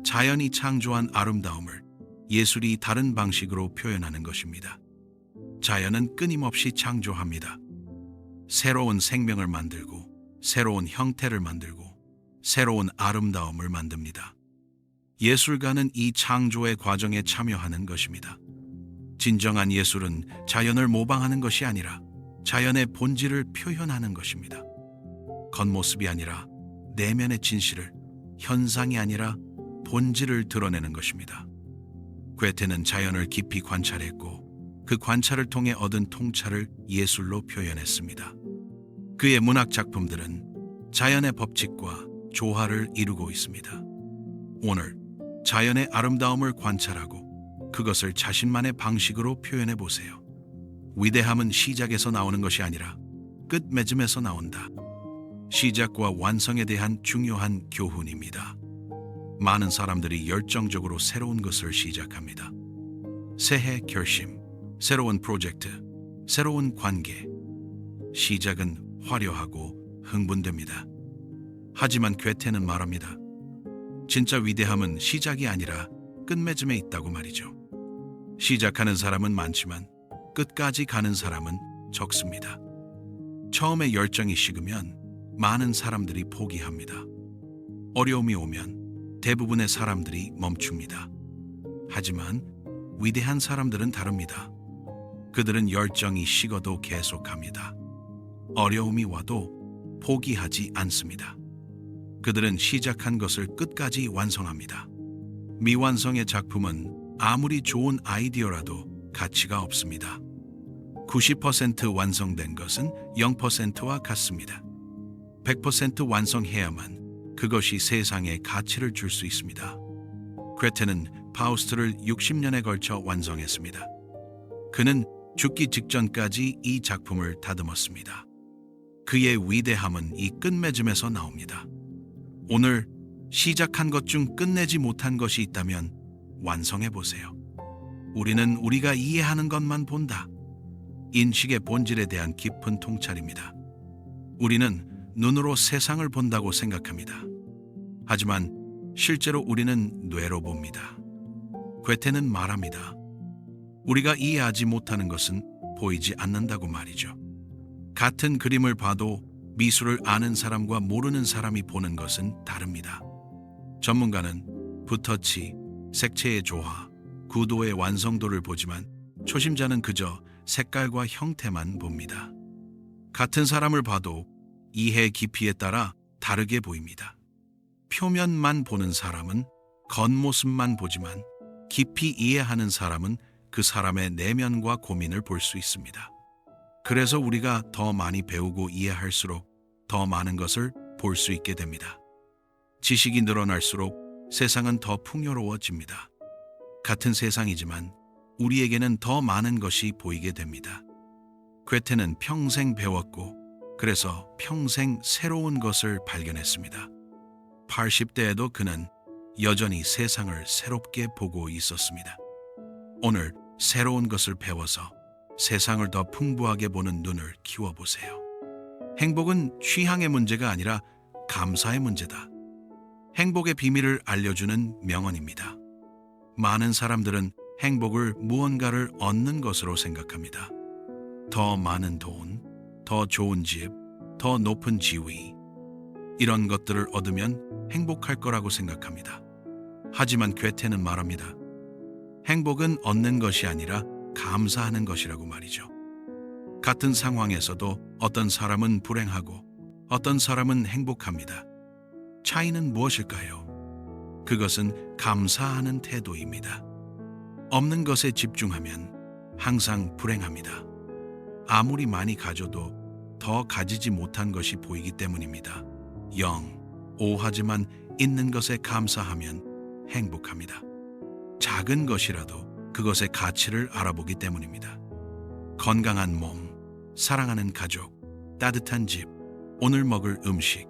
자연이 창조한 아름다움을 예술이 다른 방식으로 표현하는 것입니다. 자연은 끊임없이 창조합니다. 새로운 생명을 만들고, 새로운 형태를 만들고, 새로운 아름다움을 만듭니다. 예술가는 이 창조의 과정에 참여하는 것입니다. 진정한 예술은 자연을 모방하는 것이 아니라 자연의 본질을 표현하는 것입니다. 겉모습이 아니라 내면의 진실을, 현상이 아니라 본질을 드러내는 것입니다. 괴테는 자연을 깊이 관찰했고 그 관찰을 통해 얻은 통찰을 예술로 표현했습니다. 그의 문학 작품들은 자연의 법칙과 조화를 이루고 있습니다. 오늘 자연의 아름다움을 관찰하고 그것을 자신만의 방식으로 표현해 보세요. 위대함은 시작에서 나오는 것이 아니라 끝맺음에서 나온다. 시작과 완성에 대한 중요한 교훈입니다. 많은 사람들이 열정적으로 새로운 것을 시작합니다. 새해 결심, 새로운 프로젝트, 새로운 관계. 시작은 화려하고 흥분됩니다. 하지만 괴테는 말합니다. 진짜 위대함은 시작이 아니라 끝맺음에 있다고 말이죠. 시작하는 사람은 많지만 끝까지 가는 사람은 적습니다. 처음에 열정이 식으면 많은 사람들이 포기합니다. 어려움이 오면 대부분의 사람들이 멈춥니다. 하지만 위대한 사람들은 다릅니다. 그들은 열정이 식어도 계속합니다. 어려움이 와도 포기하지 않습니다. 그들은 시작한 것을 끝까지 완성합니다. 미완성의 작품은 아무리 좋은 아이디어라도 가치가 없습니다. 90% 완성된 것은 0%와 같습니다. 100% 완성해야만 그것이 세상에 가치를 줄 수 있습니다. 괴테는 파우스트를 60년에 걸쳐 완성했습니다. 그는 죽기 직전까지 이 작품을 다듬었습니다. 그의 위대함은 이 끝맺음에서 나옵니다. 오늘 시작한 것 중 끝내지 못한 것이 있다면 완성해 보세요. 우리는 우리가 이해하는 것만 본다. 인식의 본질에 대한 깊은 통찰입니다. 우리는 눈으로 세상을 본다고 생각합니다. 하지만 실제로 우리는 뇌로 봅니다. 괴테는 말합니다. 우리가 이해하지 못하는 것은 보이지 않는다고 말이죠. 같은 그림을 봐도 미술을 아는 사람과 모르는 사람이 보는 것은 다릅니다. 전문가는 붓터치, 색채의 조화, 구도의 완성도를 보지만 초심자는 그저 색깔과 형태만 봅니다. 같은 사람을 봐도 이해 깊이에 따라 다르게 보입니다. 표면만 보는 사람은 겉모습만 보지만 깊이 이해하는 사람은 그 사람의 내면과 고민을 볼 수 있습니다. 그래서 우리가 더 많이 배우고 이해할수록 더 많은 것을 볼 수 있게 됩니다. 지식이 늘어날수록 세상은 더 풍요로워집니다. 같은 세상이지만 우리에게는 더 많은 것이 보이게 됩니다. 괴테는 평생 배웠고 그래서 평생 새로운 것을 발견했습니다. 80대에도 그는 여전히 세상을 새롭게 보고 있었습니다. 오늘 새로운 것을 배워서 세상을 더 풍부하게 보는 눈을 키워보세요. 행복은 취향의 문제가 아니라 감사의 문제다. 행복의 비밀을 알려주는 명언입니다. 많은 사람들은 행복을 무언가를 얻는 것으로 생각합니다. 더 많은 돈, 더 좋은 집, 더 높은 지위, 이런 것들을 얻으면 행복할 거라고 생각합니다. 하지만 괴테는 말합니다. 행복은 얻는 것이 아니라 감사하는 것이라고 말이죠. 같은 상황에서도 어떤 사람은 불행하고 어떤 사람은 행복합니다. 차이는 무엇일까요? 그것은 감사하는 태도입니다. 없는 것에 집중하면 항상 불행합니다. 아무리 많이 가져도 더 가지지 못한 것이 보이기 때문입니다. 5. 하지만 있는 것에 감사하면 행복합니다. 작은 것이라도 그것의 가치를 알아보기 때문입니다. 건강한 몸, 사랑하는 가족, 따뜻한 집, 오늘 먹을 음식,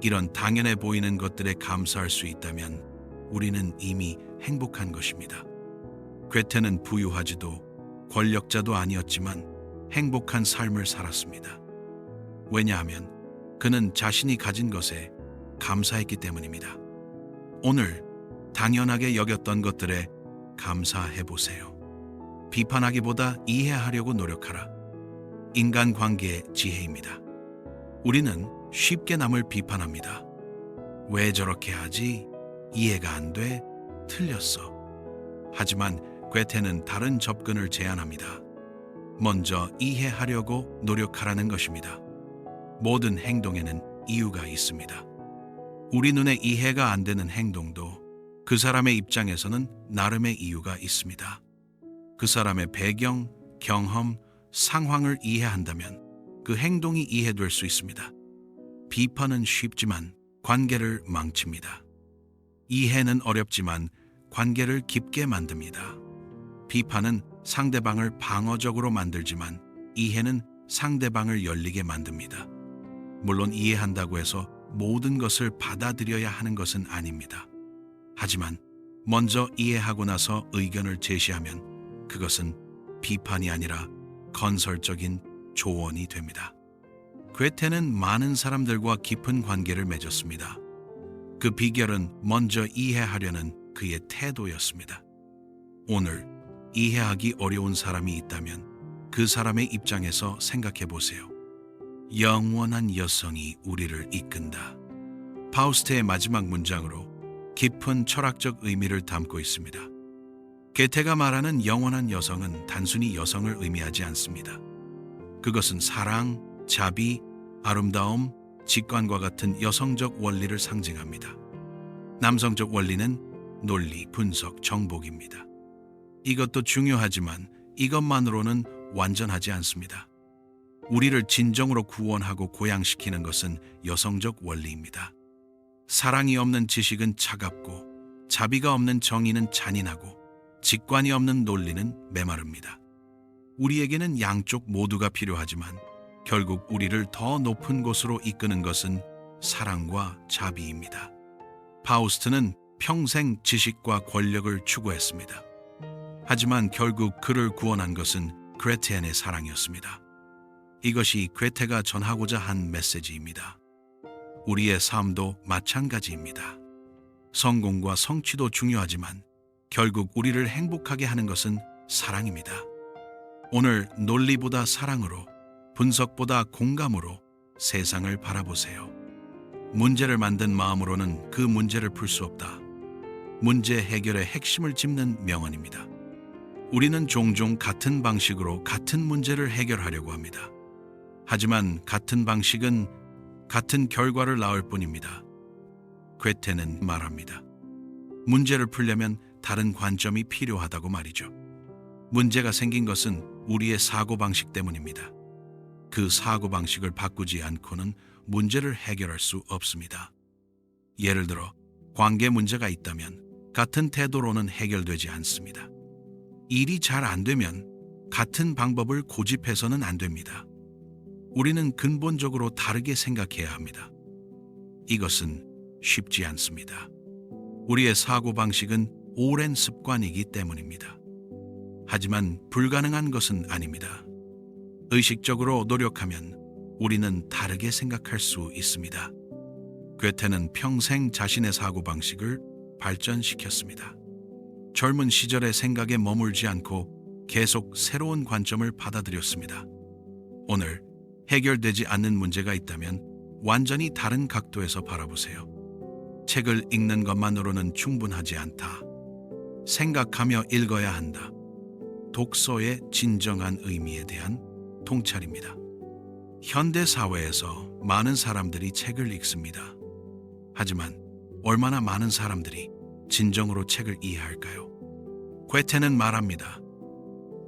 이런 당연해 보이는 것들에 감사할 수 있다면 우리는 이미 행복한 것입니다. 괴테는 부유하지도 권력자도 아니었지만 행복한 삶을 살았습니다. 왜냐하면 그는 자신이 가진 것에 감사했기 때문입니다. 오늘 당연하게 여겼던 것들에 감사해 보세요. 비판하기보다 이해하려고 노력하라. 인간관계의 지혜입니다. 우리는 쉽게 남을 비판합니다. 왜 저렇게 하지? 이해가 안 돼? 틀렸어. 하지만 괴테는 다른 접근을 제안합니다. 먼저 이해하려고 노력하라는 것입니다. 모든 행동에는 이유가 있습니다. 우리 눈에 이해가 안 되는 행동도 그 사람의 입장에서는 나름의 이유가 있습니다. 그 사람의 배경, 경험, 상황을 이해한다면 그 행동이 이해될 수 있습니다. 비판은 쉽지만 관계를 망칩니다. 이해는 어렵지만 관계를 깊게 만듭니다. 비판은 상대방을 방어적으로 만들지만 이해는 상대방을 열리게 만듭니다. 물론 이해한다고 해서 모든 것을 받아들여야 하는 것은 아닙니다. 하지만 먼저 이해하고 나서 의견을 제시하면 그것은 비판이 아니라 건설적인 조언이 됩니다. 괴테는 많은 사람들과 깊은 관계를 맺었습니다. 그 비결은 먼저 이해하려는 그의 태도였습니다. 오늘 이해하기 어려운 사람이 있다면 그 사람의 입장에서 생각해 보세요. 영원한 여성이 우리를 이끈다. 파우스트의 마지막 문장으로 깊은 철학적 의미를 담고 있습니다. 괴테가 말하는 영원한 여성은 단순히 여성을 의미하지 않습니다. 그것은 사랑, 자비, 아름다움, 직관과 같은 여성적 원리를 상징합니다. 남성적 원리는 논리, 분석, 정복입니다. 이것도 중요하지만 이것만으로는 완전하지 않습니다. 우리를 진정으로 구원하고 고양시키는 것은 여성적 원리입니다. 사랑이 없는 지식은 차갑고 자비가 없는 정의는 잔인하고 직관이 없는 논리는 메마릅니다. 우리에게는 양쪽 모두가 필요하지만 결국 우리를 더 높은 곳으로 이끄는 것은 사랑과 자비입니다. 파우스트는 평생 지식과 권력을 추구했습니다. 하지만 결국 그를 구원한 것은 괴테의 사랑이었습니다. 이것이 괴테가 전하고자 한 메시지입니다. 우리의 삶도 마찬가지입니다. 성공과 성취도 중요하지만 결국 우리를 행복하게 하는 것은 사랑입니다. 오늘 논리보다 사랑으로, 분석보다 공감으로 세상을 바라보세요. 문제를 만든 마음으로는 그 문제를 풀 수 없다. 문제 해결의 핵심을 짚는 명언입니다. 우리는 종종 같은 방식으로 같은 문제를 해결하려고 합니다. 하지만 같은 방식은 같은 결과를 낳을 뿐입니다. 괴테는 말합니다. 문제를 풀려면 다른 관점이 필요하다고 말이죠. 문제가 생긴 것은 우리의 사고방식 때문입니다. 그 사고방식을 바꾸지 않고는 문제를 해결할 수 없습니다. 예를 들어 관계 문제가 있다면 같은 태도로는 해결되지 않습니다. 일이 잘 안 되면 같은 방법을 고집해서는 안 됩니다. 우리는 근본적으로 다르게 생각해야 합니다. 이것은 쉽지 않습니다. 우리의 사고방식은 오랜 습관이기 때문입니다. 하지만 불가능한 것은 아닙니다. 의식적으로 노력하면 우리는 다르게 생각할 수 있습니다. 괴테는 평생 자신의 사고방식을 발전시켰습니다. 젊은 시절의 생각에 머물지 않고 계속 새로운 관점을 받아들였습니다. 오늘 해결되지 않는 문제가 있다면 완전히 다른 각도에서 바라보세요. 책을 읽는 것만으로는 충분하지 않다. 생각하며 읽어야 한다. 독서의 진정한 의미에 대한 통찰입니다. 현대 사회에서 많은 사람들이 책을 읽습니다. 하지만 얼마나 많은 사람들이 진정으로 책을 이해할까요? 괴테는 말합니다.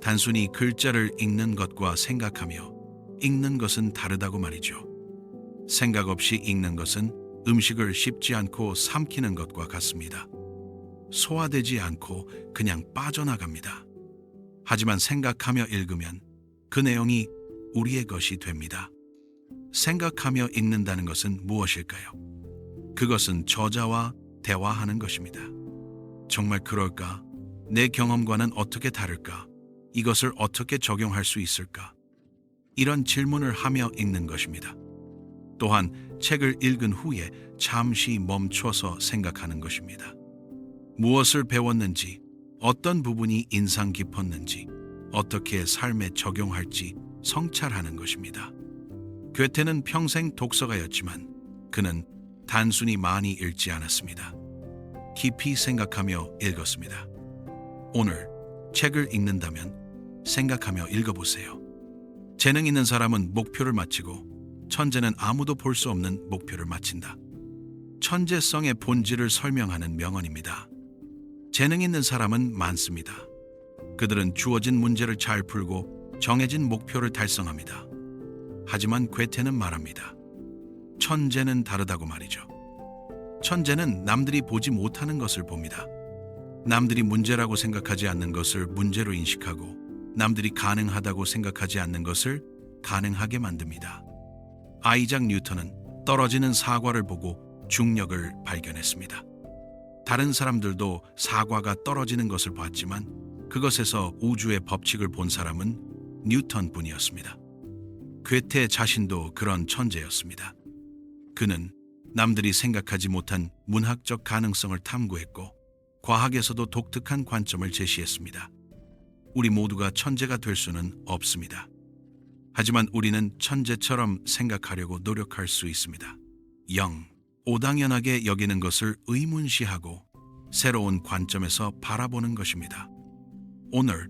단순히 글자를 읽는 것과 생각하며 읽는 것은 다르다고 말이죠. 생각 없이 읽는 것은 음식을 씹지 않고 삼키는 것과 같습니다. 소화되지 않고 그냥 빠져나갑니다. 하지만 생각하며 읽으면 그 내용이 우리의 것이 됩니다. 생각하며 읽는다는 것은 무엇일까요? 그것은 저자와 대화하는 것입니다. 정말 그럴까? 내 경험과는 어떻게 다를까? 이것을 어떻게 적용할 수 있을까? 이런 질문을 하며 읽는 것입니다. 또한 책을 읽은 후에 잠시 멈춰서 생각하는 것입니다. 무엇을 배웠는지, 어떤 부분이 인상 깊었는지, 어떻게 삶에 적용할지 성찰하는 것입니다. 괴테는 평생 독서가였지만 그는 단순히 많이 읽지 않았습니다. 깊이 생각하며 읽었습니다. 오늘 책을 읽는다면 생각하며 읽어보세요. 재능 있는 사람은 목표를 마치고 천재는 아무도 볼 수 없는 목표를 마친다. 천재성의 본질을 설명하는 명언입니다. 재능 있는 사람은 많습니다. 그들은 주어진 문제를 잘 풀고 정해진 목표를 달성합니다. 하지만 괴테는 말합니다. 천재는 다르다고 말이죠. 천재는 남들이 보지 못하는 것을 봅니다. 남들이 문제라고 생각하지 않는 것을 문제로 인식하고 남들이 가능하다고 생각하지 않는 것을 가능하게 만듭니다. 아이작 뉴턴은 떨어지는 사과를 보고 중력을 발견했습니다. 다른 사람들도 사과가 떨어지는 것을 봤지만 그것에서 우주의 법칙을 본 사람은 뉴턴뿐이었습니다. 괴테 자신도 그런 천재였습니다. 그는 남들이 생각하지 못한 문학적 가능성을 탐구했고 과학에서도 독특한 관점을 제시했습니다. 우리 모두가 천재가 될 수는 없습니다. 하지만 우리는 천재처럼 생각하려고 노력할 수 있습니다. 오당연하게 여기는 것을 의문시하고 새로운 관점에서 바라보는 것입니다. 오늘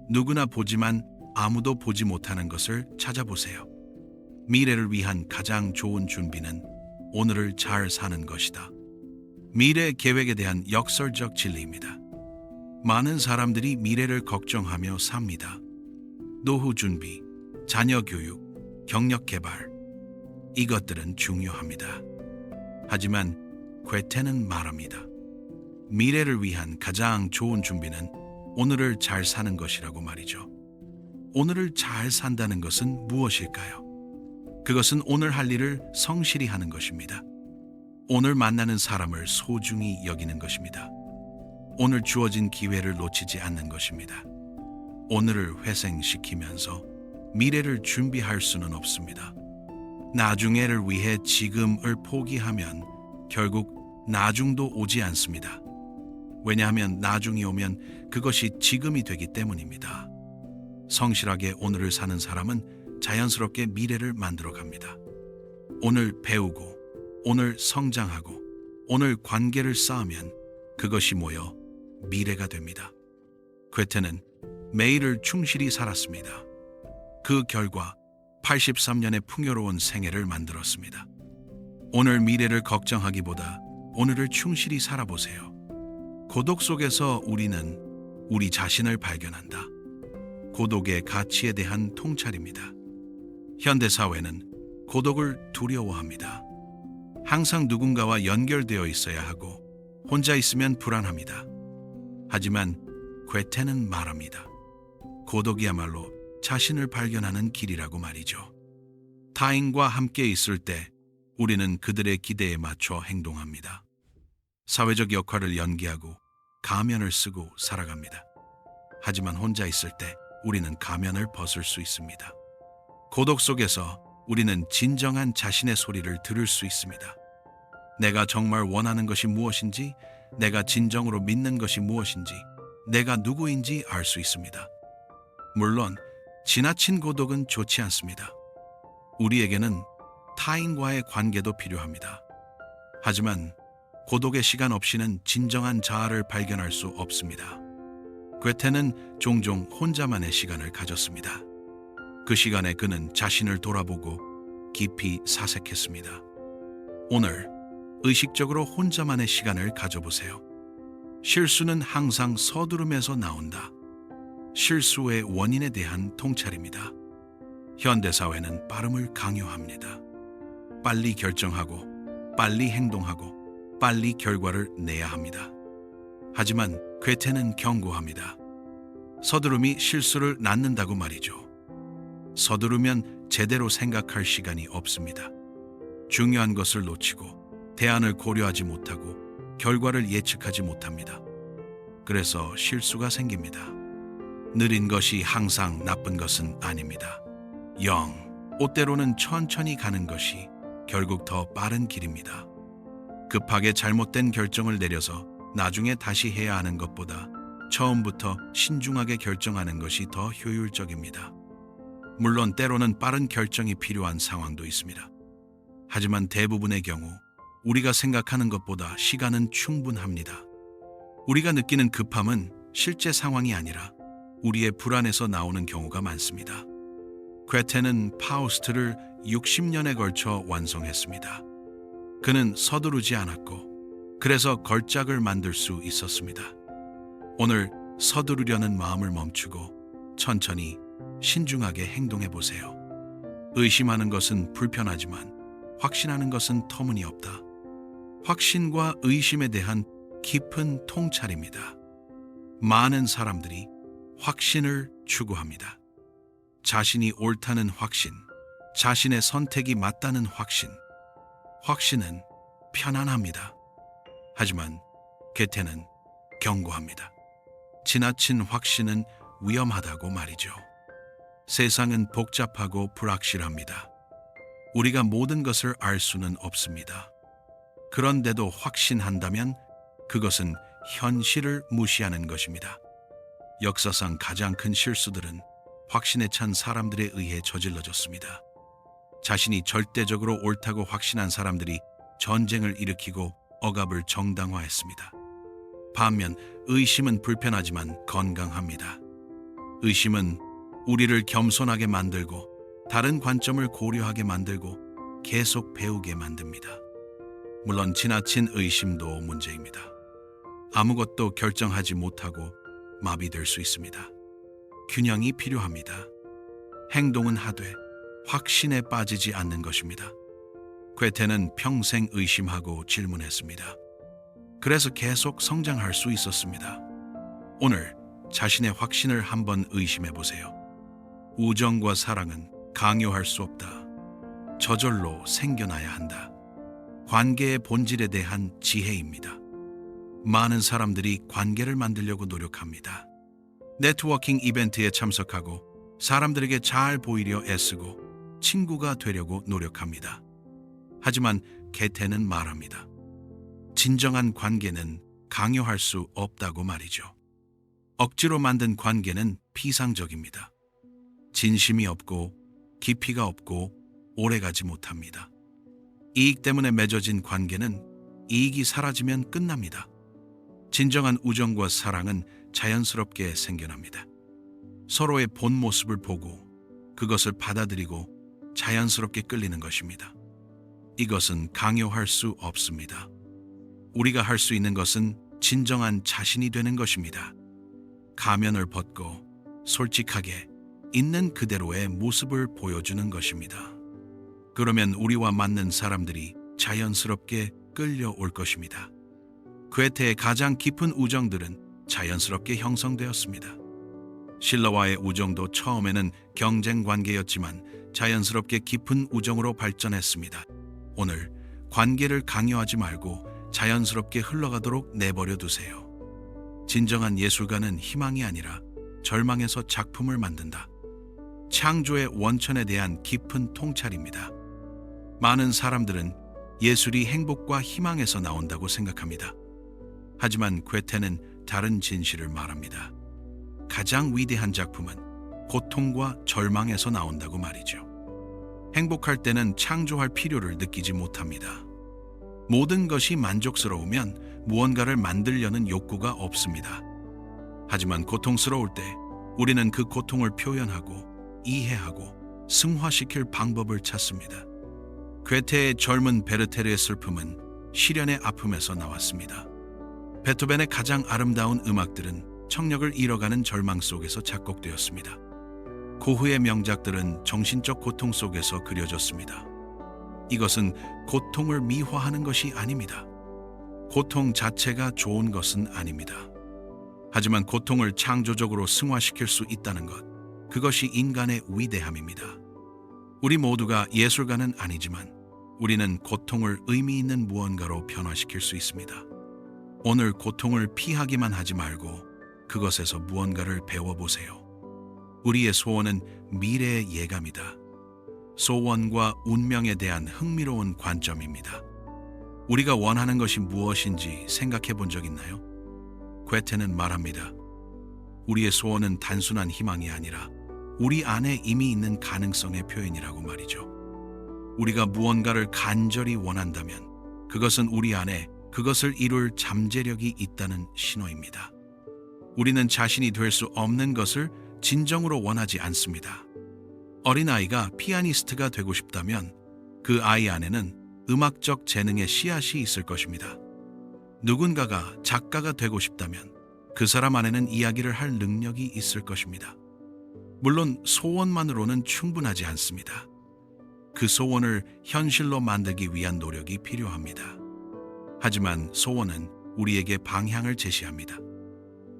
누구나 보지만 아무도 보지 못하는 것을 찾아보세요. 미래를 위한 가장 좋은 준비는 오늘을 잘 사는 것이다. 미래 계획에 대한 역설적 진리입니다. 많은 사람들이 미래를 걱정하며 삽니다. 노후 준비, 자녀 교육, 경력 개발, 이것들은 중요합니다. 하지만 괴테는 말합니다. 미래를 위한 가장 좋은 준비는 오늘을 잘 사는 것이라고 말이죠. 오늘을 잘 산다는 것은 무엇일까요? 그것은 오늘 할 일을 성실히 하는 것입니다. 오늘 만나는 사람을 소중히 여기는 것입니다. 오늘 주어진 기회를 놓치지 않는 것입니다. 오늘을 회생시키면서 미래를 준비할 수는 없습니다. 나중에를 위해 지금을 포기하면 결국 나중도 오지 않습니다. 왜냐하면 나중이 오면 그것이 지금이 되기 때문입니다. 성실하게 오늘을 사는 사람은 자연스럽게 미래를 만들어 갑니다. 오늘 배우고, 오늘 성장하고, 오늘 관계를 쌓으면 그것이 모여 미래가 됩니다. 괴테는 매일을 충실히 살았습니다. 그 결과 83년의 풍요로운 생애를 만들었습니다. 오늘 미래를 걱정하기보다 오늘을 충실히 살아보세요. 고독 속에서 우리는 우리 자신을 발견한다. 고독의 가치에 대한 통찰입니다. 현대사회는 고독을 두려워합니다. 항상 누군가와 연결되어 있어야 하고 혼자 있으면 불안합니다. 하지만 괴테는 말합니다. 고독이야말로 자신을 발견하는 길이라고 말이죠. 타인과 함께 있을 때 우리는 그들의 기대에 맞춰 행동합니다. 사회적 역할을 연기하고 가면을 쓰고 살아갑니다. 하지만 혼자 있을 때 우리는 가면을 벗을 수 있습니다. 고독 속에서 우리는 진정한 자신의 소리를 들을 수 있습니다. 내가 정말 원하는 것이 무엇인지, 내가 진정으로 믿는 것이 무엇인지, 내가 누구인지 알 수 있습니다. 물론 지나친 고독은 좋지 않습니다. 우리에게는 타인과의 관계도 필요합니다. 하지만 고독의 시간 없이는 진정한 자아를 발견할 수 없습니다. 괴테는 종종 혼자만의 시간을 가졌습니다. 그 시간에 그는 자신을 돌아보고 깊이 사색했습니다. 오늘 의식적으로 혼자만의 시간을 가져보세요. 실수는 항상 서두름에서 나온다. 실수의 원인에 대한 통찰입니다. 현대사회는 빠름을 강요합니다. 빨리 결정하고, 빨리 행동하고, 빨리 결과를 내야 합니다. 하지만 괴테는 경고합니다. 서두름이 실수를 낳는다고 말이죠. 서두르면 제대로 생각할 시간이 없습니다. 중요한 것을 놓치고 대안을 고려하지 못하고 결과를 예측하지 못합니다. 그래서 실수가 생깁니다. 느린 것이 항상 나쁜 것은 아닙니다. 때로는 천천히 가는 것이 결국 더 빠른 길입니다. 급하게 잘못된 결정을 내려서 나중에 다시 해야 하는 것보다 처음부터 신중하게 결정하는 것이 더 효율적입니다. 물론 때로는 빠른 결정이 필요한 상황도 있습니다. 하지만 대부분의 경우 우리가 생각하는 것보다 시간은 충분합니다. 우리가 느끼는 급함은 실제 상황이 아니라 우리의 불안에서 나오는 경우가 많습니다. 괴테는 파우스트를 60년에 걸쳐 완성했습니다. 그는 서두르지 않았고 그래서 걸작을 만들 수 있었습니다. 오늘 서두르려는 마음을 멈추고 천천히 신중하게 행동해 보세요. 의심하는 것은 불편하지만 확신하는 것은 터무니없다. 확신과 의심에 대한 깊은 통찰입니다. 많은 사람들이 확신을 추구합니다. 자신이 옳다는 확신, 자신의 선택이 맞다는 확신. 확신은 편안합니다. 하지만 괴테는 경고합니다. 지나친 확신은 위험하다고 말이죠. 세상은 복잡하고 불확실합니다. 우리가 모든 것을 알 수는 없습니다. 그런데도 확신한다면 그것은 현실을 무시하는 것입니다. 역사상 가장 큰 실수들은 확신에 찬 사람들에 의해 저질러졌습니다. 자신이 절대적으로 옳다고 확신한 사람들이 전쟁을 일으키고 억압을 정당화했습니다. 반면 의심은 불편하지만 건강합니다. 의심은 우리를 겸손하게 만들고 다른 관점을 고려하게 만들고 계속 배우게 만듭니다. 물론 지나친 의심도 문제입니다. 아무것도 결정하지 못하고 마비될 수 있습니다. 균형이 필요합니다. 행동은 하되 확신에 빠지지 않는 것입니다. 괴테는 평생 의심하고 질문했습니다. 그래서 계속 성장할 수 있었습니다. 오늘 자신의 확신을 한번 의심해 보세요. 우정과 사랑은 강요할 수 없다. 저절로 생겨나야 한다. 관계의 본질에 대한 지혜입니다. 많은 사람들이 관계를 만들려고 노력합니다. 네트워킹 이벤트에 참석하고 사람들에게 잘 보이려 애쓰고 친구가 되려고 노력합니다. 하지만 괴테는 말합니다. 진정한 관계는 강요할 수 없다고 말이죠. 억지로 만든 관계는 피상적입니다. 진심이 없고 깊이가 없고 오래가지 못합니다. 이익 때문에 맺어진 관계는 이익이 사라지면 끝납니다. 진정한 우정과 사랑은 자연스럽게 생겨납니다. 서로의 본 모습을 보고 그것을 받아들이고 자연스럽게 끌리는 것입니다. 이것은 강요할 수 없습니다. 우리가 할 수 있는 것은 진정한 자신이 되는 것입니다. 가면을 벗고 솔직하게 있는 그대로의 모습을 보여주는 것입니다. 그러면 우리와 맞는 사람들이 자연스럽게 끌려올 것입니다. 괴테의 가장 깊은 우정들은 자연스럽게 형성되었습니다. 신라와의 우정도 처음에는 경쟁 관계였지만 자연스럽게 깊은 우정으로 발전했습니다. 오늘 관계를 강요하지 말고 자연스럽게 흘러가도록 내버려 두세요. 진정한 예술가는 희망이 아니라 절망에서 작품을 만든다. 창조의 원천에 대한 깊은 통찰입니다. 많은 사람들은 예술이 행복과 희망에서 나온다고 생각합니다. 하지만 괴테는 다른 진실을 말합니다. 가장 위대한 작품은 고통과 절망에서 나온다고 말이죠. 행복할 때는 창조할 필요를 느끼지 못합니다. 모든 것이 만족스러우면 무언가를 만들려는 욕구가 없습니다. 하지만 고통스러울 때 우리는 그 고통을 표현하고 이해하고 승화시킬 방법을 찾습니다. 괴테의 젊은 베르테르의 슬픔은 시련의 아픔에서 나왔습니다. 베토벤의 가장 아름다운 음악들은 청력을 잃어가는 절망 속에서 작곡되었습니다. 고흐의 명작들은 정신적 고통 속에서 그려졌습니다. 이것은 고통을 미화하는 것이 아닙니다. 고통 자체가 좋은 것은 아닙니다. 하지만 고통을 창조적으로 승화시킬 수 있다는 것, 그것이 인간의 위대함입니다. 우리 모두가 예술가는 아니지만 우리는 고통을 의미 있는 무언가로 변화시킬 수 있습니다. 오늘 고통을 피하기만 하지 말고 그것에서 무언가를 배워보세요. 우리의 소원은 미래의 예감이다. 소원과 운명에 대한 흥미로운 관점입니다. 우리가 원하는 것이 무엇인지 생각해 본 적 있나요? 괴테는 말합니다. 우리의 소원은 단순한 희망이 아니라 우리 안에 이미 있는 가능성의 표현이라고 말이죠. 우리가 무언가를 간절히 원한다면 그것은 우리 안에 그것을 이룰 잠재력이 있다는 신호입니다. 우리는 자신이 될 수 없는 것을 진정으로 원하지 않습니다. 어린아이가 피아니스트가 되고 싶다면 그 아이 안에는 음악적 재능의 씨앗이 있을 것입니다. 누군가가 작가가 되고 싶다면 그 사람 안에는 이야기를 할 능력이 있을 것입니다. 물론 소원만으로는 충분하지 않습니다. 그 소원을 현실로 만들기 위한 노력이 필요합니다. 하지만 소원은 우리에게 방향을 제시합니다.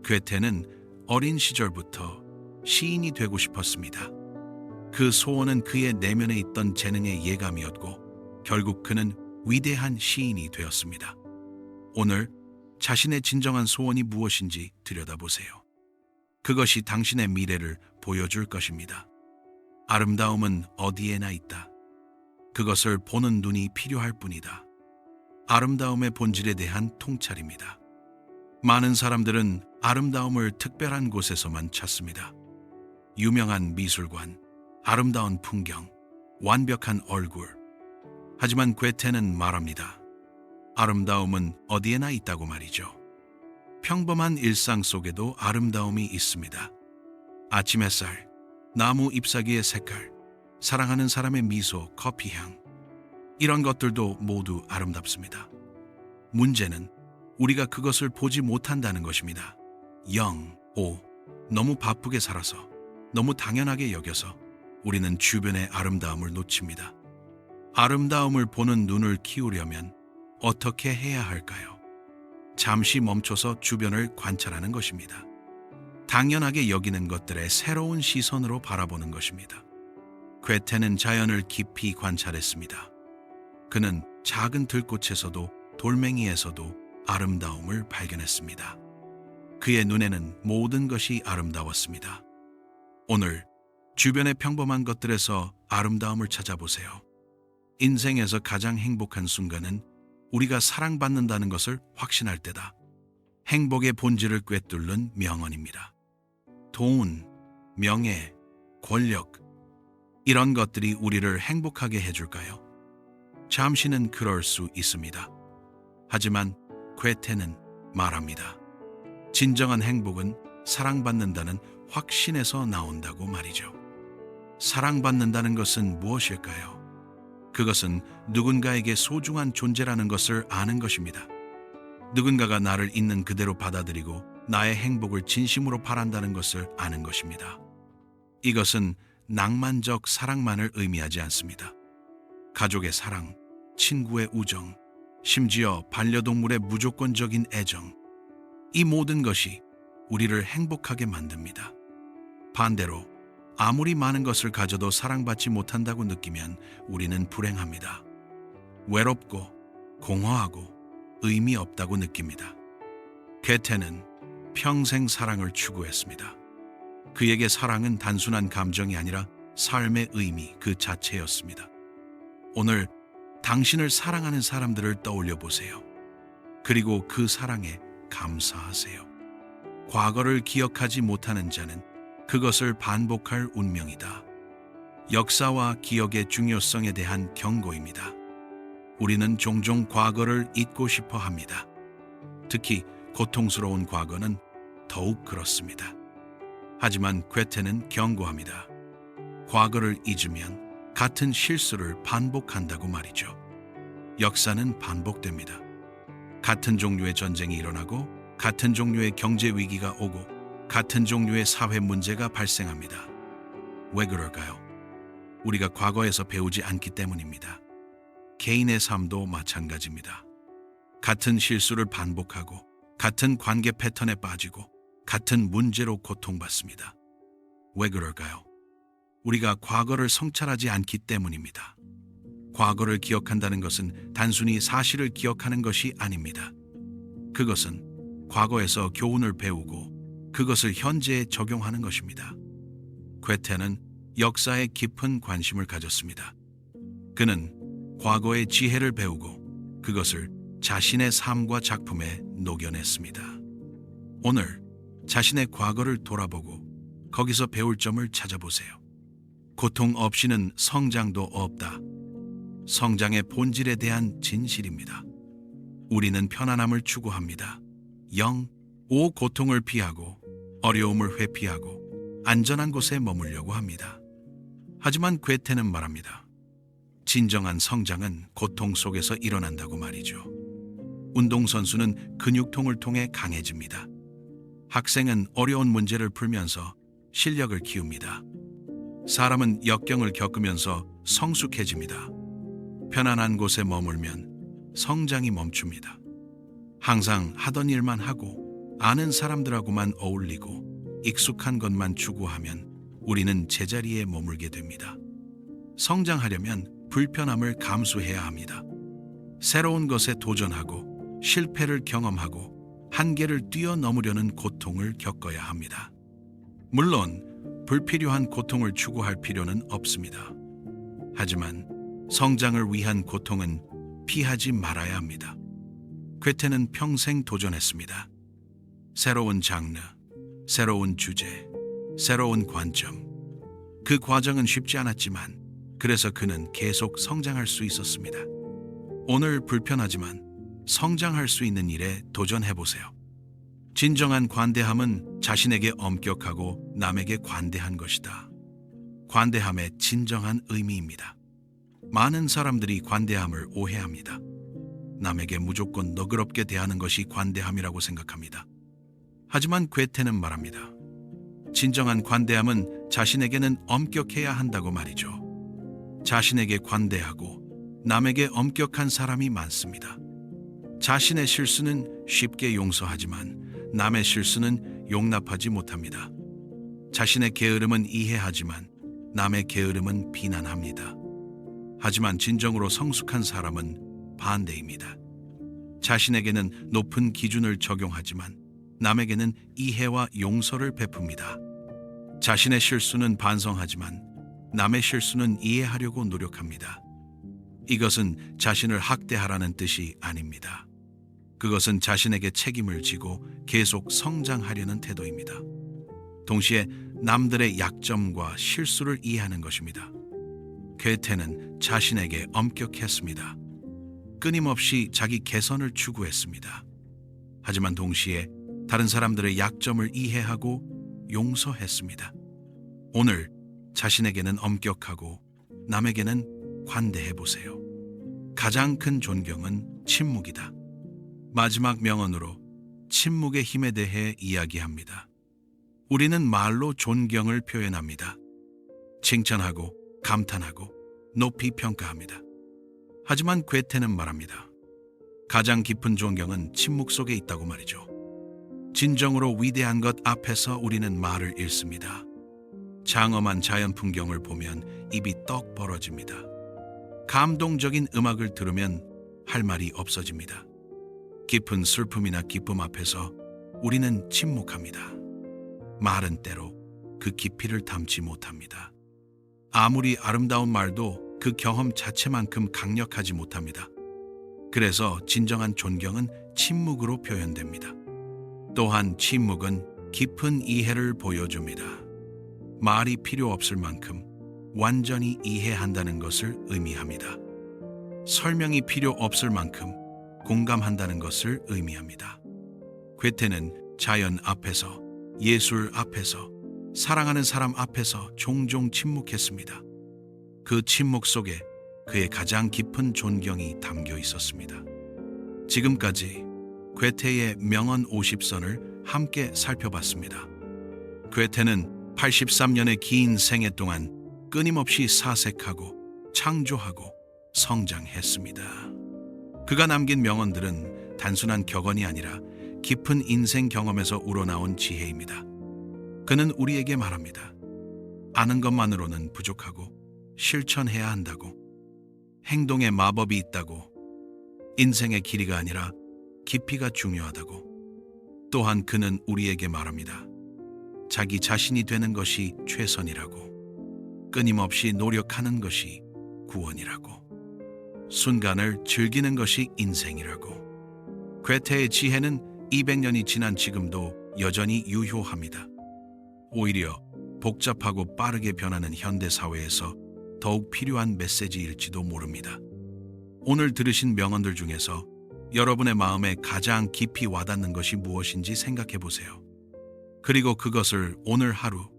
괴테는 어린 시절부터 시인이 되고 싶었습니다. 그 소원은 그의 내면에 있던 재능의 예감이었고 결국 그는 위대한 시인이 되었습니다. 오늘 자신의 진정한 소원이 무엇인지 들여다보세요. 그것이 당신의 미래를 보여줄 것입니다. 아름다움은 어디에나 있다. 그것을 보는 눈이 필요할 뿐이다. 아름다움의 본질에 대한 통찰입니다. 많은 사람들은 아름다움을 특별한 곳에서만 찾습니다. 유명한 미술관, 아름다운 풍경, 완벽한 얼굴. 하지만 괴테는 말합니다. 아름다움은 어디에나 있다고 말이죠. 평범한 일상 속에도 아름다움이 있습니다. 아침 햇살, 나무 잎사귀의 색깔, 사랑하는 사람의 미소, 커피향. 이런 것들도 모두 아름답습니다. 문제는 우리가 그것을 보지 못한다는 것입니다. 너무 바쁘게 살아서, 너무 당연하게 여겨서 우리는 주변의 아름다움을 놓칩니다. 아름다움을 보는 눈을 키우려면 어떻게 해야 할까요? 잠시 멈춰서 주변을 관찰하는 것입니다. 당연하게 여기는 것들의 새로운 시선으로 바라보는 것입니다. 괴테는 자연을 깊이 관찰했습니다. 그는 작은 들꽃에서도 돌멩이에서도 아름다움을 발견했습니다. 그의 눈에는 모든 것이 아름다웠습니다. 오늘 주변의 평범한 것들에서 아름다움을 찾아보세요. 인생에서 가장 행복한 순간은 우리가 사랑받는다는 것을 확신할 때다. 행복의 본질을 꿰뚫는 명언입니다. 돈, 명예, 권력, 이런 것들이 우리를 행복하게 해줄까요? 잠시는 그럴 수 있습니다. 하지만 괴테는 말합니다. 진정한 행복은 사랑받는다는 확신에서 나온다고 말이죠. 사랑받는다는 것은 무엇일까요? 그것은 누군가에게 소중한 존재라는 것을 아는 것입니다. 누군가가 나를 있는 그대로 받아들이고 나의 행복을 진심으로 바란다는 것을 아는 것입니다. 이것은 낭만적 사랑만을 의미하지 않습니다. 가족의 사랑, 친구의 우정, 심지어 반려동물의 무조건적인 애정, 이 모든 것이 우리를 행복하게 만듭니다. 반대로 아무리 많은 것을 가져도 사랑받지 못한다고 느끼면 우리는 불행합니다. 외롭고 공허하고 의미 없다고 느낍니다. 괴테는 평생 사랑을 추구했습니다. 그에게 사랑은 단순한 감정이 아니라 삶의 의미 그 자체였습니다. 오늘 당신을 사랑하는 사람들을 떠올려 보세요. 그리고 그 사랑에 감사하세요. 과거를 기억하지 못하는 자는 그것을 반복할 운명이다. 역사와 기억의 중요성에 대한 경고입니다. 우리는 종종 과거를 잊고 싶어 합니다. 특히 고통스러운 과거는 더욱 그렇습니다. 하지만 괴테는 경고합니다. 과거를 잊으면 같은 실수를 반복한다고 말이죠. 역사는 반복됩니다. 같은 종류의 전쟁이 일어나고 같은 종류의 경제 위기가 오고 같은 종류의 사회 문제가 발생합니다. 왜 그럴까요? 우리가 과거에서 배우지 않기 때문입니다. 개인의 삶도 마찬가지입니다. 같은 실수를 반복하고 같은 관계 패턴에 빠지고 같은 문제로 고통받습니다. 왜 그럴까요? 우리가 과거를 성찰하지 않기 때문입니다. 과거를 기억한다는 것은 단순히 사실을 기억하는 것이 아닙니다. 그것은 과거에서 교훈을 배우고 그것을 현재에 적용하는 것입니다. 괴테는 역사에 깊은 관심을 가졌습니다. 그는 과거의 지혜를 배우고 그것을 자신의 삶과 작품에 녹여냈습니다. 오늘 자신의 과거를 돌아보고 거기서 배울 점을 찾아보세요. 고통 없이는 성장도 없다. 성장의 본질에 대한 진실입니다. 우리는 편안함을 추구합니다. 고통을 피하고 어려움을 회피하고 안전한 곳에 머물려고 합니다. 하지만 괴테는 말합니다. 진정한 성장은 고통 속에서 일어난다고 말이죠. 운동선수는 근육통을 통해 강해집니다. 학생은 어려운 문제를 풀면서 실력을 키웁니다. 사람은 역경을 겪으면서 성숙해집니다. 편안한 곳에 머물면 성장이 멈춥니다. 항상 하던 일만 하고 아는 사람들하고만 어울리고 익숙한 것만 추구하면 우리는 제자리에 머물게 됩니다. 성장하려면 불편함을 감수해야 합니다. 새로운 것에 도전하고 실패를 경험하고 한계를 뛰어넘으려는 고통을 겪어야 합니다. 물론 불필요한 고통을 추구할 필요는 없습니다. 하지만 성장을 위한 고통은 피하지 말아야 합니다. 괴테는 평생 도전했습니다. 새로운 장르, 새로운 주제, 새로운 관점. 그 과정은 쉽지 않았지만 그래서 그는 계속 성장할 수 있었습니다. 오늘 불편하지만 성장할 수 있는 일에 도전해보세요. 진정한 관대함은 자신에게 엄격하고 남에게 관대한 것이다. 관대함의 진정한 의미입니다. 많은 사람들이 관대함을 오해합니다. 남에게 무조건 너그럽게 대하는 것이 관대함이라고 생각합니다. 하지만 괴테는 말합니다. 진정한 관대함은 자신에게는 엄격해야 한다고 말이죠. 자신에게 관대하고 남에게 엄격한 사람이 많습니다. 자신의 실수는 쉽게 용서하지만 남의 실수는 용납하지 못합니다. 자신의 게으름은 이해하지만 남의 게으름은 비난합니다. 하지만 진정으로 성숙한 사람은 반대입니다. 자신에게는 높은 기준을 적용하지만 남에게는 이해와 용서를 베풉니다. 자신의 실수는 반성하지만 남의 실수는 이해하려고 노력합니다. 이것은 자신을 학대하라는 뜻이 아닙니다. 그것은 자신에게 책임을 지고 계속 성장하려는 태도입니다. 동시에 남들의 약점과 실수를 이해하는 것입니다. 괴테는 자신에게 엄격했습니다. 끊임없이 자기 개선을 추구했습니다. 하지만 동시에 다른 사람들의 약점을 이해하고 용서했습니다. 오늘 자신에게는 엄격하고 남에게는 관대해 보세요. 가장 큰 존경은 침묵이다. 마지막 명언으로 침묵의 힘에 대해 이야기합니다. 우리는 말로 존경을 표현합니다. 칭찬하고 감탄하고 높이 평가합니다. 하지만 괴테는 말합니다. 가장 깊은 존경은 침묵 속에 있다고 말이죠. 진정으로 위대한 것 앞에서 우리는 말을 잃습니다. 장엄한 자연 풍경을 보면 입이 떡 벌어집니다. 감동적인 음악을 들으면 할 말이 없어집니다. 깊은 슬픔이나 기쁨 앞에서 우리는 침묵합니다. 말은 때로 그 깊이를 담지 못합니다. 아무리 아름다운 말도 그 경험 자체만큼 강력하지 못합니다. 그래서 진정한 존경은 침묵으로 표현됩니다. 또한 침묵은 깊은 이해를 보여줍니다. 말이 필요 없을 만큼 완전히 이해한다는 것을 의미합니다. 설명이 필요 없을 만큼 공감한다는 것을 의미합니다. 괴테는 자연 앞에서, 예술 앞에서, 사랑하는 사람 앞에서 종종 침묵했습니다. 그 침묵 속에 그의 가장 깊은 존경이 담겨 있었습니다. 지금까지 괴테의 명언 50선을 함께 살펴봤습니다. 괴테는 83년의 긴 생애 동안 끊임없이 사색하고 창조하고 성장했습니다. 그가 남긴 명언들은 단순한 격언이 아니라 깊은 인생 경험에서 우러나온 지혜입니다. 그는 우리에게 말합니다. 아는 것만으로는 부족하고 실천해야 한다고, 행동에 마법이 있다고, 인생의 길이가 아니라 깊이가 중요하다고. 또한 그는 우리에게 말합니다. 자기 자신이 되는 것이 최선이라고, 끊임없이 노력하는 것이 구원이라고, 순간을 즐기는 것이 인생이라고. 괴테의 지혜는 200년이 지난 지금도 여전히 유효합니다. 오히려 복잡하고 빠르게 변하는 현대 사회에서 더욱 필요한 메시지일지도 모릅니다. 오늘 들으신 명언들 중에서 여러분의 마음에 가장 깊이 와닿는 것이 무엇인지 생각해 보세요. 그리고 그것을 오늘 하루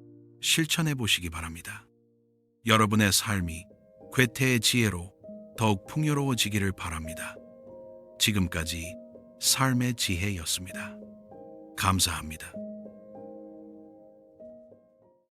실천해 보시기 바랍니다. 여러분의 삶이 괴테의 지혜로 더욱 풍요로워지기를 바랍니다. 지금까지 삶의 지혜였습니다. 감사합니다.